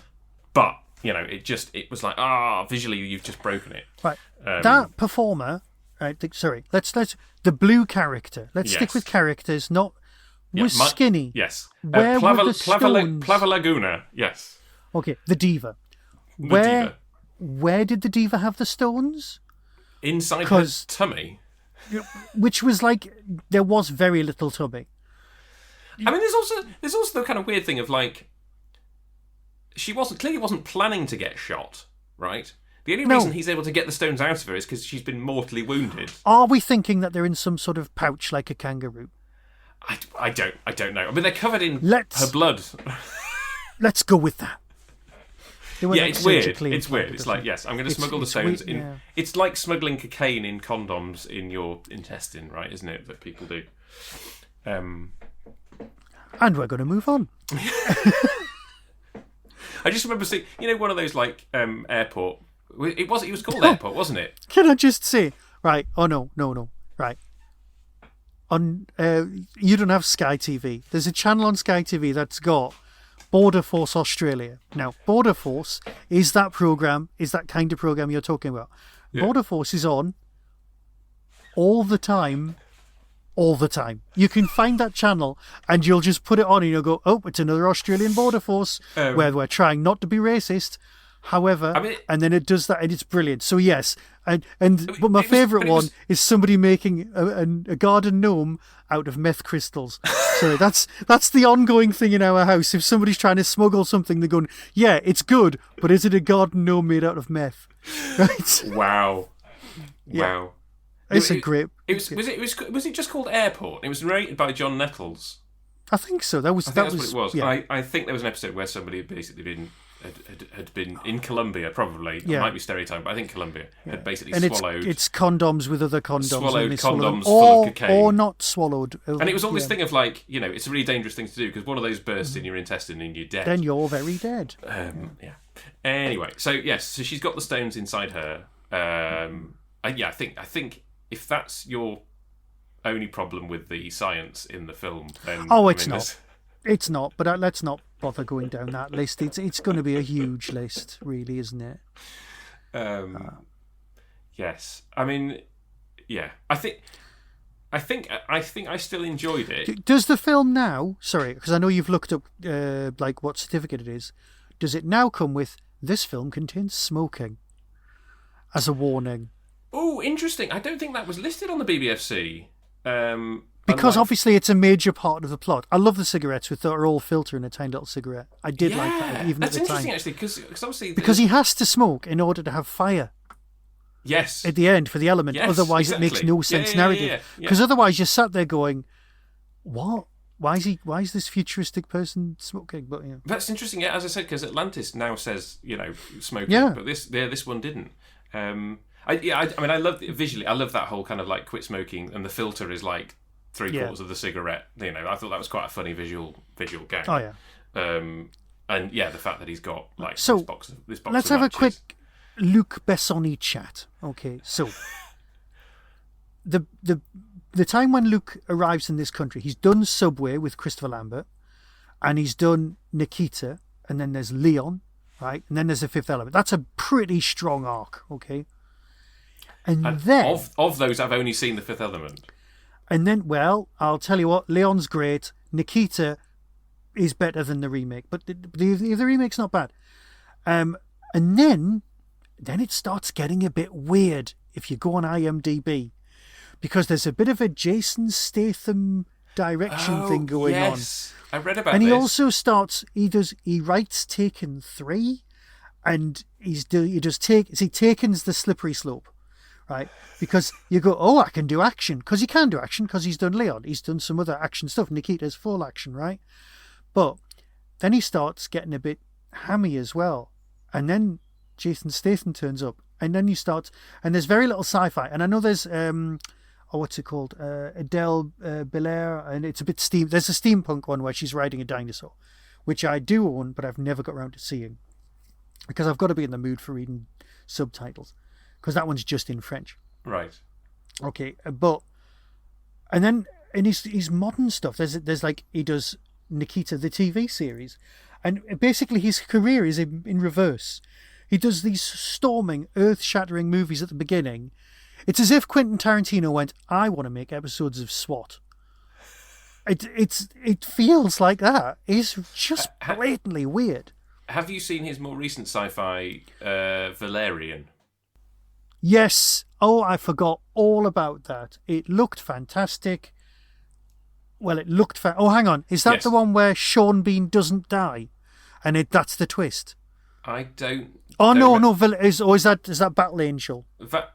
But it was like, visually you've just broken it. Right. That performer, Sorry. Let's the blue character. Let's stick Yes. with characters, not was Yeah, skinny. Yes. Where were the stones? Plavalaguna. Yes. Okay, the diva. The Where diva. where did the diva have the stones? Inside her 'Cause- tummy. Which was like there was very little tummy. I mean, there's also the kind of weird thing of like, she clearly wasn't planning to get shot, right? The only reason he's able to get the stones out of her is because she's been mortally wounded. Are we thinking that they're in some sort of pouch like a kangaroo? I don't know. I mean, they're covered in Let's- her blood. Let's go with that. They were, Yeah, like, it's weird. surgically It's weird. implanted, It's I like, think. yes, I'm going to smuggle the it's stones weird, in. yeah. It's like smuggling cocaine in condoms in your intestine, right? Isn't it, that people do? And we're going to move on. I just remember seeing, one of those like airport. It was called airport, wasn't it? Can I just say, right? Oh no, right. On you don't have Sky TV. There's a channel on Sky TV that's got Border Force Australia. Now, Border Force is that kind of program you're talking about. Yeah. Border Force is on all the time. All the time. You can find that channel and you'll just put it on and you'll go, oh, it's another Australian Border Force where we're trying not to be racist. However, and then it does that and it's brilliant. So yes, but my favourite one is somebody making a garden gnome out of meth crystals. So that's the ongoing thing in our house. If somebody's trying to smuggle something, they're going, yeah, it's good, but is it a garden gnome made out of meth? Right? Wow. Yeah. Wow. It's a great. Was it just called Airport? It was narrated by John Nettles. I think so. That was That's what it was. Yeah. I think there was an episode where somebody had basically had been in Colombia, probably. Yeah. It might be stereotyped, but I think Colombia had basically And swallowed. it's condoms with other condoms. Swallowed and they swallow them, condoms full of cocaine. Or not swallowed. And it was all this thing of like, it's a really dangerous thing to do because one of those bursts in your intestine and you're dead. Then you're very dead. Yeah. Anyway, so yes, so she's got the stones inside her. I think if that's your only problem with the science in the film, then it's not. It's not. But let's not bother going down that list. It's going to be a huge list, really, isn't it? Yes. I mean, yeah. I think I still enjoyed it. Does the film now? Sorry, because I know you've looked up like what certificate it is. Does it now come with this film contains smoking as a warning? Oh, interesting. I don't think that was listed on the BBFC. Because obviously it's a major part of the plot. I love the cigarettes with the roll filter and a tiny little cigarette. I did like that, even at the time. That's interesting, actually, because obviously... Because he has to smoke in order to have fire. Yes. At the end for the element. Yes, Otherwise exactly. it makes no sense narrative. Yeah. Because otherwise you're sat there going, what? Why is this futuristic person smoking? But yeah. That's interesting, yeah, as I said, because Atlantis now says, smoking, Yeah. but this one didn't. I love visually. I love that whole kind of like quit smoking, and the filter is like 3/4 of the cigarette. I thought that was quite a funny visual gag. Oh yeah. And yeah, the fact that he's got like So, this box. Let's of have a matches. quick Luc Besson chat. Okay, so the time when Luke arrives in this country, he's done Subway with Christopher Lambert, and he's done Nikita, and then there's Leon, right? And then there's the Fifth Element. That's a pretty strong arc, okay? And then of those, I've only seen the Fifth Element. And then, well, I'll tell you what, Leon's great. Nikita is better than the remake, but the remake's not bad. And then it starts getting a bit weird if you go on IMDb, because there's a bit of a Jason Statham direction thing going on. I read about And this. he also starts. He writes Taken 3, and Taken's the slippery slope, right? Because you go, oh, I can do action, because he can do action, because he's done Leon, he's done some other action stuff. Nikita's full action, right? But then he starts getting a bit hammy as well, and then Jason Statham turns up, and then and there's very little sci-fi, and I know there's what's it called? Adele Belair, and it's a bit there's a steampunk one where she's riding a dinosaur, which I do own, but I've never got around to seeing, because I've got to be in the mood for reading subtitles, because that one's just in French. Right. Okay, and then in his modern stuff, there's like, he does Nikita the TV series, and basically his career is in reverse. He does these storming, earth-shattering movies at the beginning. It's as if Quentin Tarantino went, I want to make episodes of SWAT. It feels like that. It's just blatantly weird. Have you seen his more recent sci-fi, Valerian? Yes. Oh, I forgot all about that. It looked fantastic. Well, it looked... Oh, hang on. Is that the one where Sean Bean doesn't die? And that's the twist? I don't... Oh, no. Is that Battle Angel?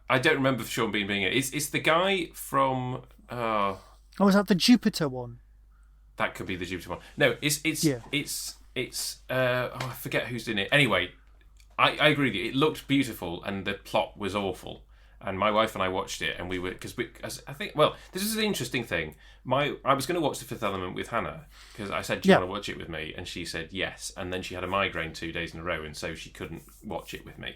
I don't remember Sean Bean being it. It's the guy from... Oh, is that the Jupiter one? That could be the Jupiter one. No, it's I forget who's in it. Anyway, I agree with you. It looked beautiful and the plot was awful. And my wife and I watched it, and this is an interesting thing. I was going to watch The Fifth Element with Hannah because I said, "Do you want to watch it with me?" And she said yes. And then she had a migraine 2 days in a row, and so she couldn't watch it with me.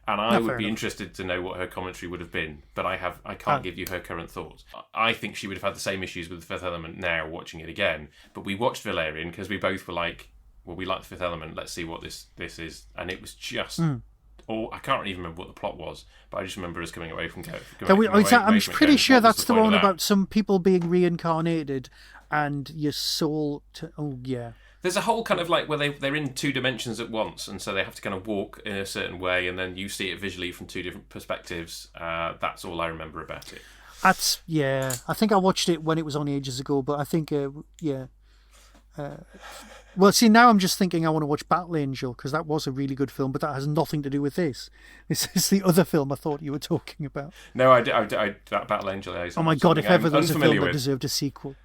And I would be interested to know what her commentary would have been, but I can't give you her current thoughts. I think she would have had the same issues with The Fifth Element now watching it again. But we watched Valerian because we both were like, well, we like The Fifth Element. Let's see what this is. And it was just... I can't even remember what the plot was, but I just remember us coming away from I'm pretty sure that's the one about some people being reincarnated and your soul... There's a whole kind of like where they're in 2 dimensions at once, and so they have to kind of walk in a certain way, and then you see it visually from 2 different perspectives. That's all I remember about it. I think I watched it when it was on ages ago, but I think, well, see, now I'm just thinking I want to watch Battle Angel, because that was a really good film, but that has nothing to do with this. This is the other film I thought you were talking about. No, I that Battle Angel. Oh my God, if ever there was a film that deserved a sequel.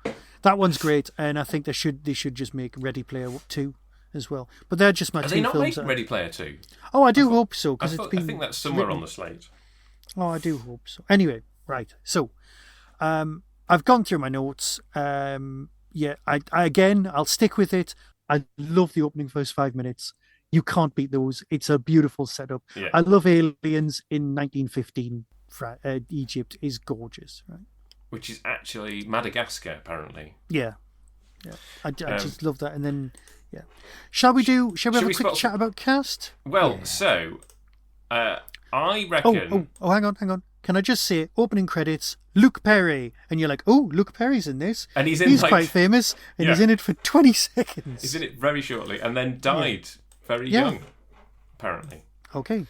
That one's great, and I think they should just make Ready Player 2 as well. But they're just my 2 films. Are they not making Ready Player 2? Oh, I do hope so. I think that's somewhere on the slate. Oh, I do hope so. Anyway, right. So, I've gone through my notes. I'll stick with it. I love the opening first 5 minutes. You can't beat those. It's a beautiful setup. Yeah. I love Aliens in 1915. Egypt is gorgeous, right? Which is actually Madagascar, apparently. Yeah. I just love that. And then, shall we have a quick chat about cast? Well, so I reckon. Oh, hang on. Can I just say, opening credits, Luc Perry, and you're like, oh, Luc Perry's in this, and he's quite famous, and he's in it for 20 seconds. He's in it very shortly, and then died very young, apparently. Okay.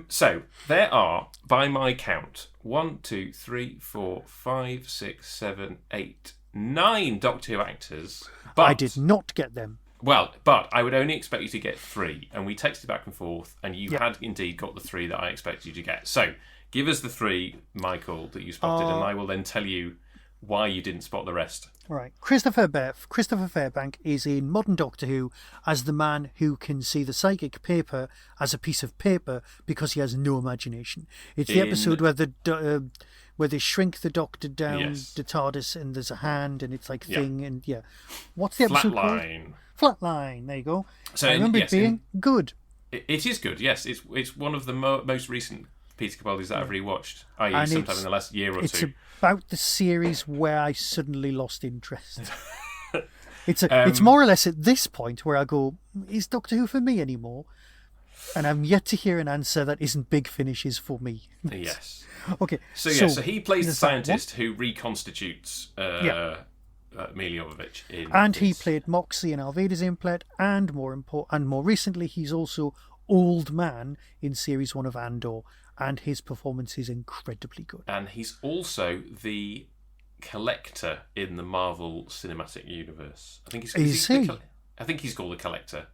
So there are, by my count, 1, 2, 3, 4, 5, 6, 7, 8, 9 Doctor Who actors. But I did not get them. Well, but I would only expect you to get 3, and we texted back and forth, and you had indeed got the 3 that I expected you to get. So give us the 3, Michael, that you spotted, and I will then tell you why you didn't spot the rest. All right. Christopher Fairbank is in modern Doctor Who as the man who can see the psychic paper as a piece of paper because he has no imagination. It's the episode where they shrink the Doctor down the TARDIS and there's a hand and it's like thing and what's the episode called? Flatline. There you go. So I remember it being good. It is good. Yes, it's one of the most recent Peter Capaldi's that I've rewatched, i.e. sometime in the last year or 2. It's about the series where I suddenly lost interest. It's more or less at this point where I go, is Doctor Who for me anymore? And I'm yet to hear an answer that isn't Big Finish is for me. Yes. Okay. So he plays the scientist who reconstitutes Milla Jovovich in. And he played Moxie in Alvada's Implant, and more recently, he's also Oldman in Series 1 of Andor. And his performance is incredibly good. And he's also the Collector in the Marvel Cinematic Universe. I think I think he's called the Collector.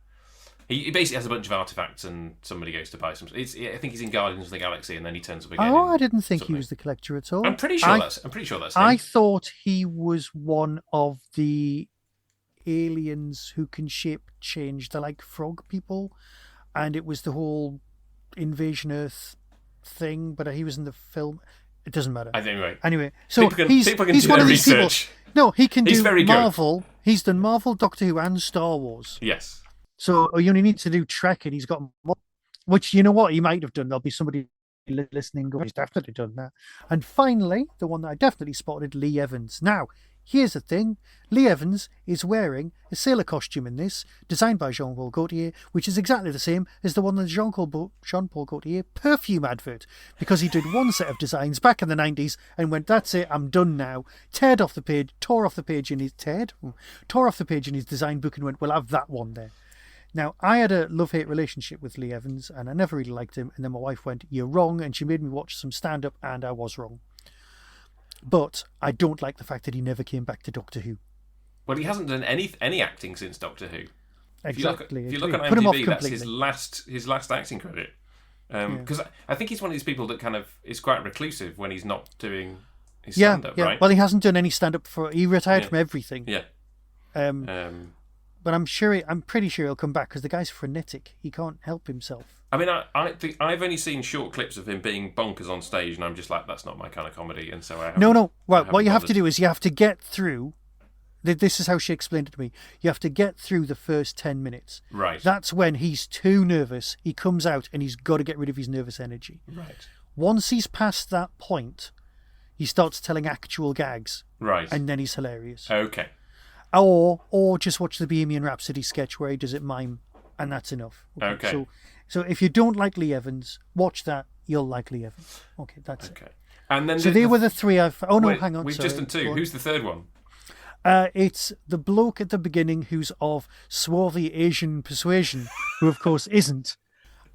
He basically has a bunch of artifacts, and somebody goes to buy some. I think he's in Guardians of the Galaxy, and then he turns up again. Oh, I didn't think he was the Collector at all. I'm pretty sure that's him. I thought he was one of the aliens who can shape change. They're like frog people, and it was the whole Invasion Earth thing, but he was in the film. It doesn't matter. Anyway, so he's one of these people. No, he can do Marvel. He's done Marvel, Doctor Who, and Star Wars. Yes. So you only need to do Trek, and he's got more, which you know what he might have done. There'll be somebody listening going, he's definitely done that. And finally, the one that I definitely spotted, Lee Evans. Now, here's the thing. Lee Evans is wearing a sailor costume in this, designed by Jean-Paul Gaultier, which is exactly the same as the one in the Jean-Paul Gaultier perfume advert, because he did one set of designs back in the 90s and went, that's it, I'm done now. Tore off the page in his design book and went, we'll have that one there. Now, I had a love-hate relationship with Lee Evans, and I never really liked him, and then my wife went, you're wrong, and she made me watch some stand-up, and I was wrong. But I don't like the fact that he never came back to Doctor Who. Well, he hasn't done any acting since Doctor Who. Exactly. If you look on IMDb, that's his last acting credit. Because I think he's one of these people that kind of is quite reclusive when he's not doing his stand-up, right? Well, he hasn't done any stand-up he retired from everything. Yeah. But I'm pretty sure he'll come back because the guy's frenetic. He can't help himself. I mean, I think I've only seen short clips of him being bonkers on stage, and I'm just like, that's not my kind of comedy, and so I haven't. No. Well, what you have to do is you have to get through. This is how she explained it to me. You have to get through the first 10 minutes. Right. That's when he's too nervous. He comes out and he's got to get rid of his nervous energy. Right. Once he's past that point, he starts telling actual gags. Right. And then he's hilarious. Okay. Or just watch the Bohemian Rhapsody sketch where he does it mime, and that's enough. Okay. So if you don't like Lee Evans, watch that. You'll like Lee Evans. Okay, that's it. Okay. And then they were the three I've... Oh, no, wait, hang on. We've just done two. Who's the third one? It's the bloke at the beginning who's of swarthy Asian persuasion, who of course isn't.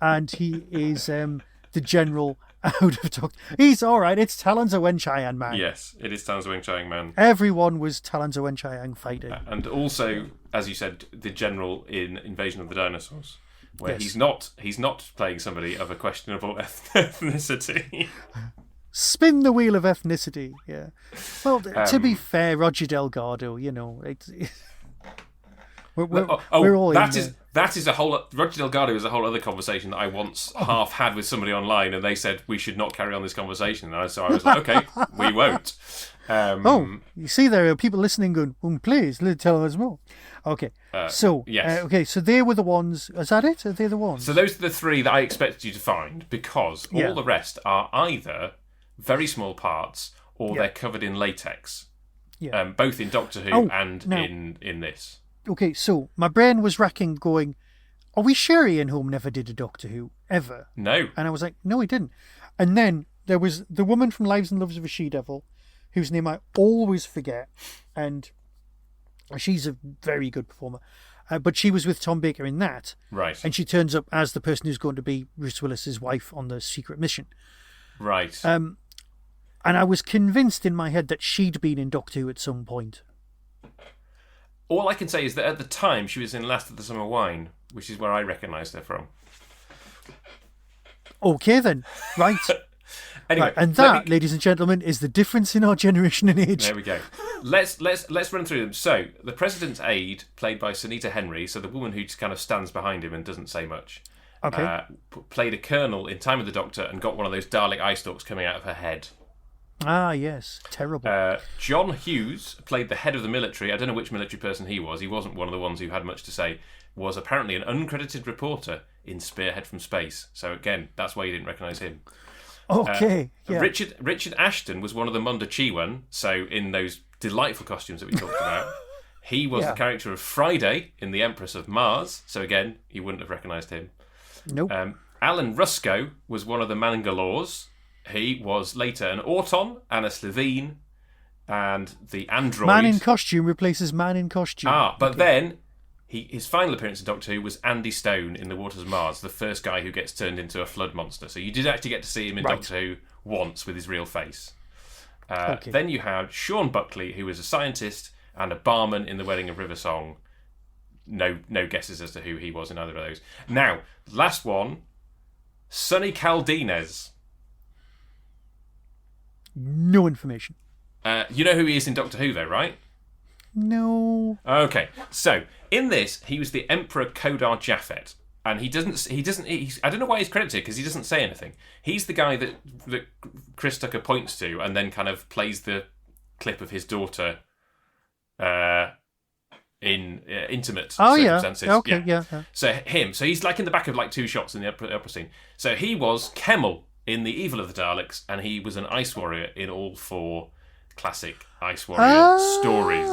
And he is the general out of talk. He's all right. It's Talon's Wen Chiang Man. Yes, it is Talon's Wen Chiang Man. Everyone was Talon's Wen Chiang fighting. And also, as you said, the general in Invasion of the Dinosaurs, where Yes. he's not playing somebody of a questionable ethnicity. Spin the wheel of ethnicity, yeah. Well, to be fair, Roger Delgado, we're all that is a whole. Roger Delgado is a whole other conversation that I once half had with somebody online, and they said we should not carry on this conversation. So I was like, okay, we won't. You see, there are people listening going, please tell us more. Okay, yes. So they were the ones. Is that it? Are they the ones? So those are the three that I expected you to find, because all the rest are either very small parts or they're covered in latex. Yeah. Both in Doctor Who and in this. Okay, so my brain was racking going, are we sure Ian Holm never did a Doctor Who, ever? No. And I was like, no, he didn't. And then there was the woman from Lives and Loves of a She-Devil, whose name I always forget, and she's a very good performer. But she was with Tom Baker in that. Right. And she turns up as the person who's going to be Bruce Willis's wife on the secret mission. Right. And I was convinced in my head that she'd been in Doctor Who at some point. All I can say is that at the time she was in Last of the Summer Wine, which is where I recognised her from. Okay then, right. Anyway, right. And that, ladies and gentlemen, is the difference in our generation and age. There we go. Let's run through them. So, the President's aide, played by Sunita Henry, so the woman who just kind of stands behind him and doesn't say much, played a colonel in Time of the Doctor and got one of those Dalek eye stalks coming out of her head. Ah, yes. Terrible. John Hughes played the head of the military. I don't know which military person he was. He wasn't one of the ones who had much to say. Was apparently an uncredited reporter in Spearhead from Space. So again, that's why you didn't recognise him. Okay. Yeah. Richard Ashton was one of the Mondachiwan. So in those delightful costumes that we talked about, he was the character of Friday in The Empress of Mars. So again, you wouldn't have recognised him. Nope. Alan Rusko was one of the Mangalores. He was later an Auton and a Slovene, and the android. Man in costume replaces man in costume. But then his final appearance in Doctor Who was Andy Stone in The Waters of Mars, the first guy who gets turned into a flood monster. So you did actually get to see him in Doctor Who once with his real face. Then you had Sean Buckley, who was a scientist and a barman in The Wedding of River Song. No guesses as to who he was in either of those. Now, last one, Sonny Caldinez. No information. You know who he is in Doctor Who, though, right? No. Okay, so in this, he was the Emperor Kodar Japhet, and he doesn't. I don't know why he's credited because he doesn't say anything. He's the guy that Chris Tucker points to, and then kind of plays the clip of his daughter in intimate circumstances. Yeah. Okay. Yeah. So he's like in the back of like two shots in the upper scene. So he was Kemmel in The Evil of the Daleks, and he was an ice warrior in all four classic Ice Warrior stories.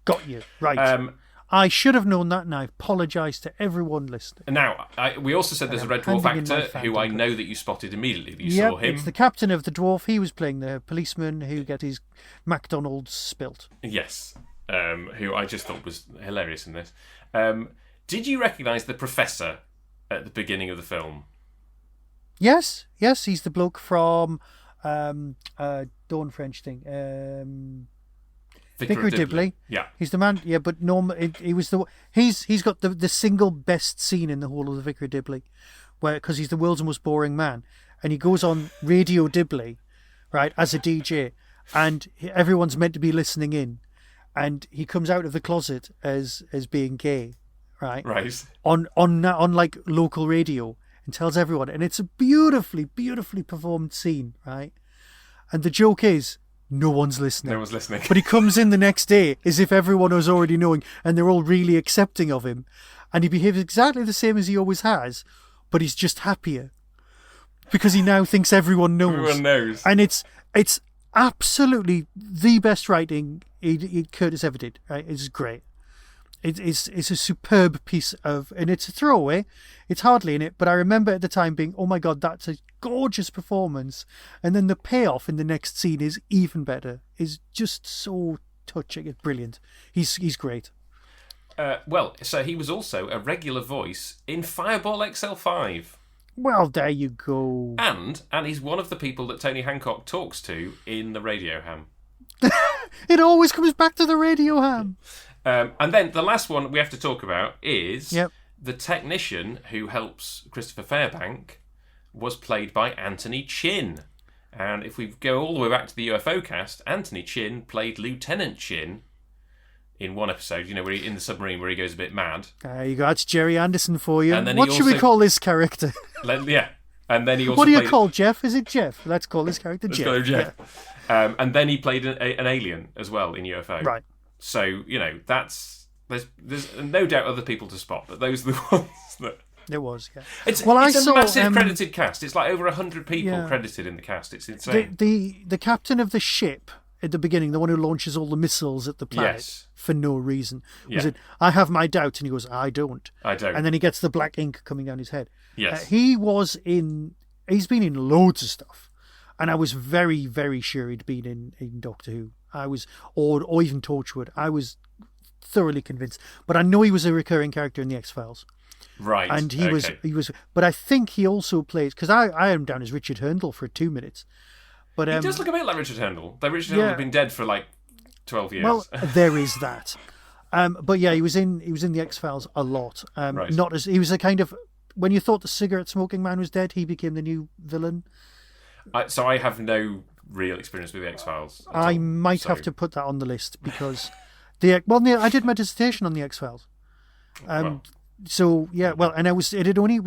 Got you. Right. I should have known that, and I apologise to everyone listening. Now, we also said there's a Red Dwarf actor who I know that you spotted immediately. You saw him. It's the captain of the Dwarf. He was playing the policeman who got his McDonald's spilt. Yes, who I just thought was hilarious in this. Did you recognise the Professor at the beginning of the film? Yes, he's the bloke from Dawn French thing. Vicar of Dibley. Yeah, he's the man. Yeah, but he was the. He's got the single best scene in the whole of the Vicar of Dibley, because he's the world's most boring man, and he goes on Radio Dibley, right, as a DJ, and everyone's meant to be listening in, and he comes out of the closet as being gay, right, on like local radio, and tells everyone, and it's a beautifully performed scene, right, and the joke is, no one's listening. No one's listening. But he comes in the next day as if everyone was already knowing, and they're all really accepting of him. And he behaves exactly the same as he always has, but he's just happier. Because he now thinks everyone knows. Everyone knows. And it's absolutely the best writing Curtis ever did. Right? It's great. It's a superb piece of... And it's a throwaway. It's hardly in it, but I remember at the time being, oh my God, that's a gorgeous performance. And then the payoff in the next scene is even better. Is just so touching. It's brilliant. He's great. So he was also a regular voice in Fireball XL5. Well, there you go. And he's one of the people that Tony Hancock talks to in the Radio Ham. It always comes back to the Radio Ham. And then the last one we have to talk about is the technician who helps Christopher Fairbank was played by Anthony Chin. And if we go all the way back to the UFO cast, Anthony Chin played Lieutenant Chin in one episode, where in the submarine where he goes a bit mad. There you go, that's Jerry Anderson for you. And then what should we call this character? And then he also what do you call Jeff? Is it Jeff? Let's call this character Jeff. Let's call him Jeff. Yeah. And then he played an alien as well in UFO. Right. So, there's no doubt other people to spot, but those are the ones that... There was, yeah. It's a massive credited cast. It's like over 100 people credited in the cast. It's insane. The captain of the ship at the beginning, the one who launches all the missiles at the planet for no reason, was it, I have my doubts, and he goes, I don't. And then he gets the black ink coming down his head. Yes. He's been in loads of stuff, and I was very, very sure he'd been in Doctor Who. I was, or even Torchwood. I was thoroughly convinced, but I know he was a recurring character in the X-Files. Right. And he was, but I think he also plays, because I am down as Richard Hurndall for 2 minutes. But he does look a bit like Richard Hurndall. Though Richard Hurndall had been dead for like 12 years. Well, there is that. But yeah, he was in the X-Files a lot. Right. Not as he was a kind of, when you thought the cigarette smoking man was dead, he became the new villain. So I have no real experience with the X-Files. I might have to put that on the list, because I did my dissertation on the X-Files. So yeah, well, and it was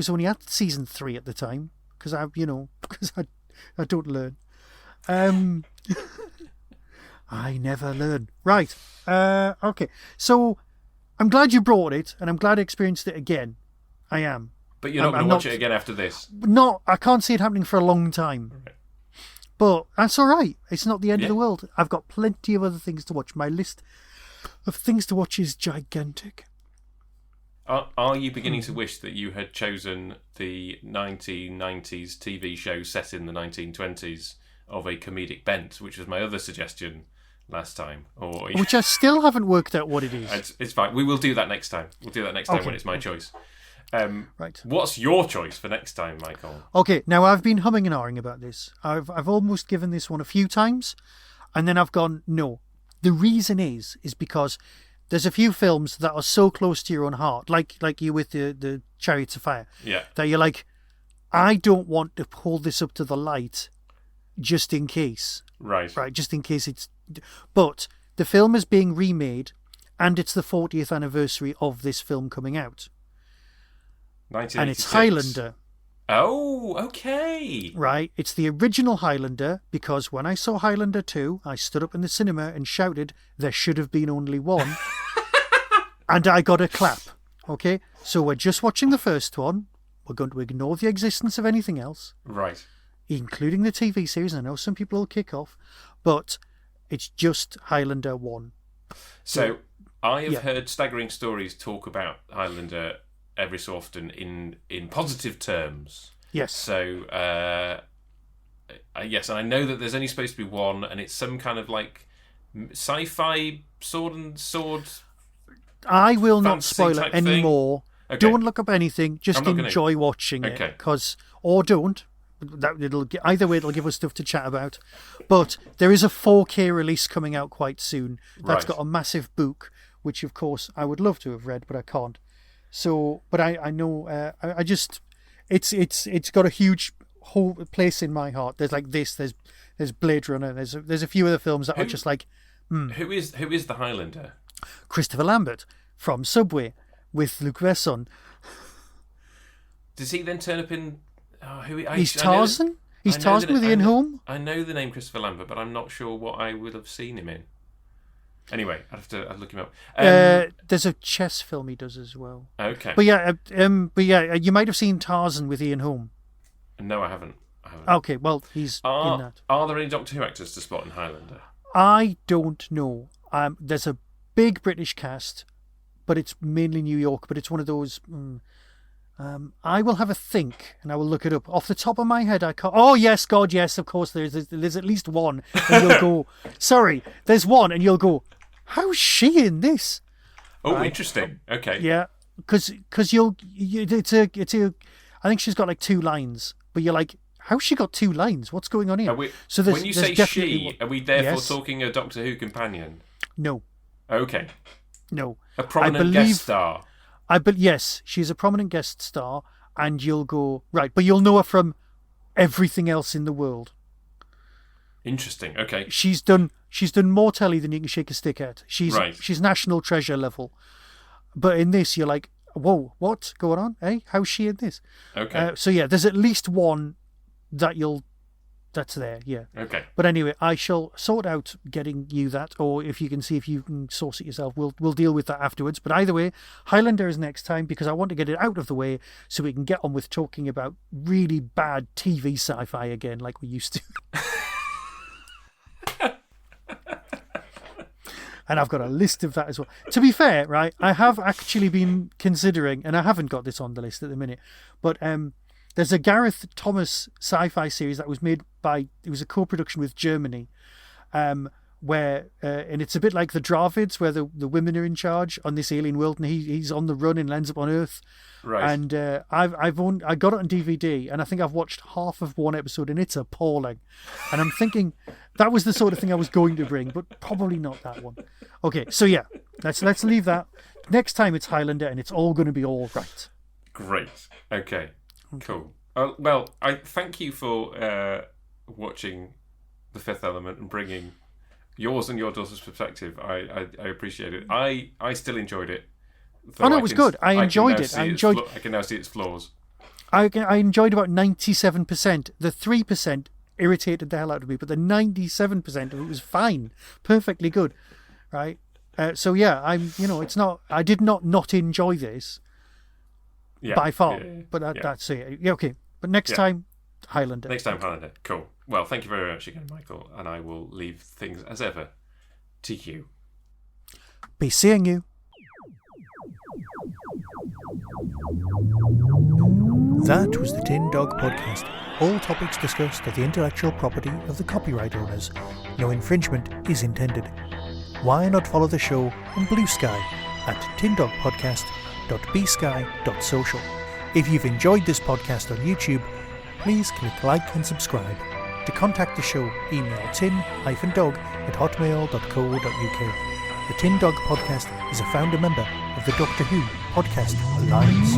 only at season 3 at the time, because I don't learn. I never learn. Right. Okay. So I'm glad you brought it, and I'm glad I experienced it again. I am. But you're not going to watch it again after this? No, I can't see it happening for a long time. Okay. But that's all right. It's not the end of the world. I've got plenty of other things to watch. My list of things to watch is gigantic. Are you beginning to wish that you had chosen the 1990s TV show set in the 1920s of a comedic bent, which was my other suggestion last time? Which I still haven't worked out what it is. It's fine. We will do that next time. We'll do that next time when it's my choice. Right. What's your choice for next time, Michael? Okay, now I've been humming and ahhing about this. I've almost given this one a few times, and then I've gone, no. The reason is because there's a few films that are so close to your own heart, like you with the Chariots of Fire, that you're like, I don't want to hold this up to the light just in case. Right, just in case it's... But the film is being remade, and it's the 40th anniversary of this film coming out. 1986. And it's Highlander. Oh, okay. Right, it's the original Highlander, because when I saw Highlander 2, I stood up in the cinema and shouted, there should have been only one. And I got a clap. Okay, so we're just watching the first one. We're going to ignore the existence of anything else. Right. including the TV series. I know some people will kick off, but it's just Highlander 1. So I have heard Staggering Stories talk about Highlander every so often in positive terms. Yes. So, yes, and I know that there's only supposed to be one, and it's some kind of like sci-fi sword and sword. I will not spoil it anymore. Okay. Don't look up anything. Just enjoy watching it. Or don't. Either way, it'll give us stuff to chat about. But there is a 4K release coming out quite soon. That's got a massive book, which of course I would love to have read, but I can't. So, but I know. I just it's got a huge whole place in my heart. There's like this. There's Blade Runner. There's a few other films that are just like. Who is the Highlander? Christopher Lambert from Subway with Luc Besson. Does he then turn up in? He's Tarzan. He's Tarzan with Ian Holm. I know the name Christopher Lambert, but I'm not sure what I would have seen him in. Anyway, I'd look him up. There's a chess film he does as well. Okay. But yeah, you might have seen Tarzan with Ian Holm. No, I haven't. Okay, well, he's in that. Are there any Doctor Who actors to spot in Highlander? I don't know. There's a big British cast, but it's mainly New York. But it's one of those. I will have a think, and I will look it up. Off the top of my head, I can't. Oh yes, God, yes, of course. There's at least one, and you'll go. Sorry, there's one, and you'll go. How's she in this? Oh, right? Interesting. Okay. Yeah, because it's a. I think she's got like 2 lines, but you're like, how's she got 2 lines? What's going on here? So when you say she, are we therefore talking a Doctor Who companion? No. Okay. No. A prominent guest star. Yes, she's a prominent guest star, and you'll go right, but you'll know her from everything else in the world. Interesting. Okay. She's done more telly than you can shake a stick at. She's national treasure level. But in this, you're like, whoa, what's going on? Hey, how's she in this? Okay. So yeah, there's at least one that's there. Yeah. Okay. But anyway, I shall sort out getting you that, or if you can see if you can source it yourself, we'll deal with that afterwards. But either way, Highlander is next time because I want to get it out of the way so we can get on with talking about really bad TV sci-fi again, like we used to. And I've got a list of that as well. To be fair, right, I have actually been considering, and I haven't got this on the list at the minute, but there's a Gareth Thomas sci-fi series that was made it was a co-production with Germany, where, and it's a bit like the Dravids, where the women are in charge on this alien world, and he's on the run and lands up on Earth. Right. And I got it on DVD, and I think I've watched half of one episode, and it's appalling. And I'm thinking that was the sort of thing I was going to bring, but probably not that one. Okay, so yeah, let's leave that. Next time it's Highlander, and it's all going to be all right. Great. Okay. Cool. Well, I thank you for watching The Fifth Element and bringing yours and your daughter's perspective. I appreciate it. I still enjoyed it. Oh no, it was good. I enjoyed it. I can now see its flaws. I enjoyed about 97%. The 3% irritated the hell out of me, but the 97% of it was fine, perfectly good, right? So yeah, it's not. I did not enjoy this by far, but that's it. Yeah, okay. But next time, Highlander. Next time, Highlander. Cool. Well, thank you very much again, Michael, and I will leave things as ever to you. Be seeing you. That was the Tin Dog Podcast. All topics discussed are the intellectual property of the copyright owners. No infringement is intended. Why not follow the show on Blue Sky at tindogpodcast.bsky.social. If you've enjoyed this podcast on YouTube, please click like and subscribe. To contact the show, email tin-dog@hotmail.co.uk. The Tin Dog Podcast is a founder member of the Doctor Who Podcast Alliance.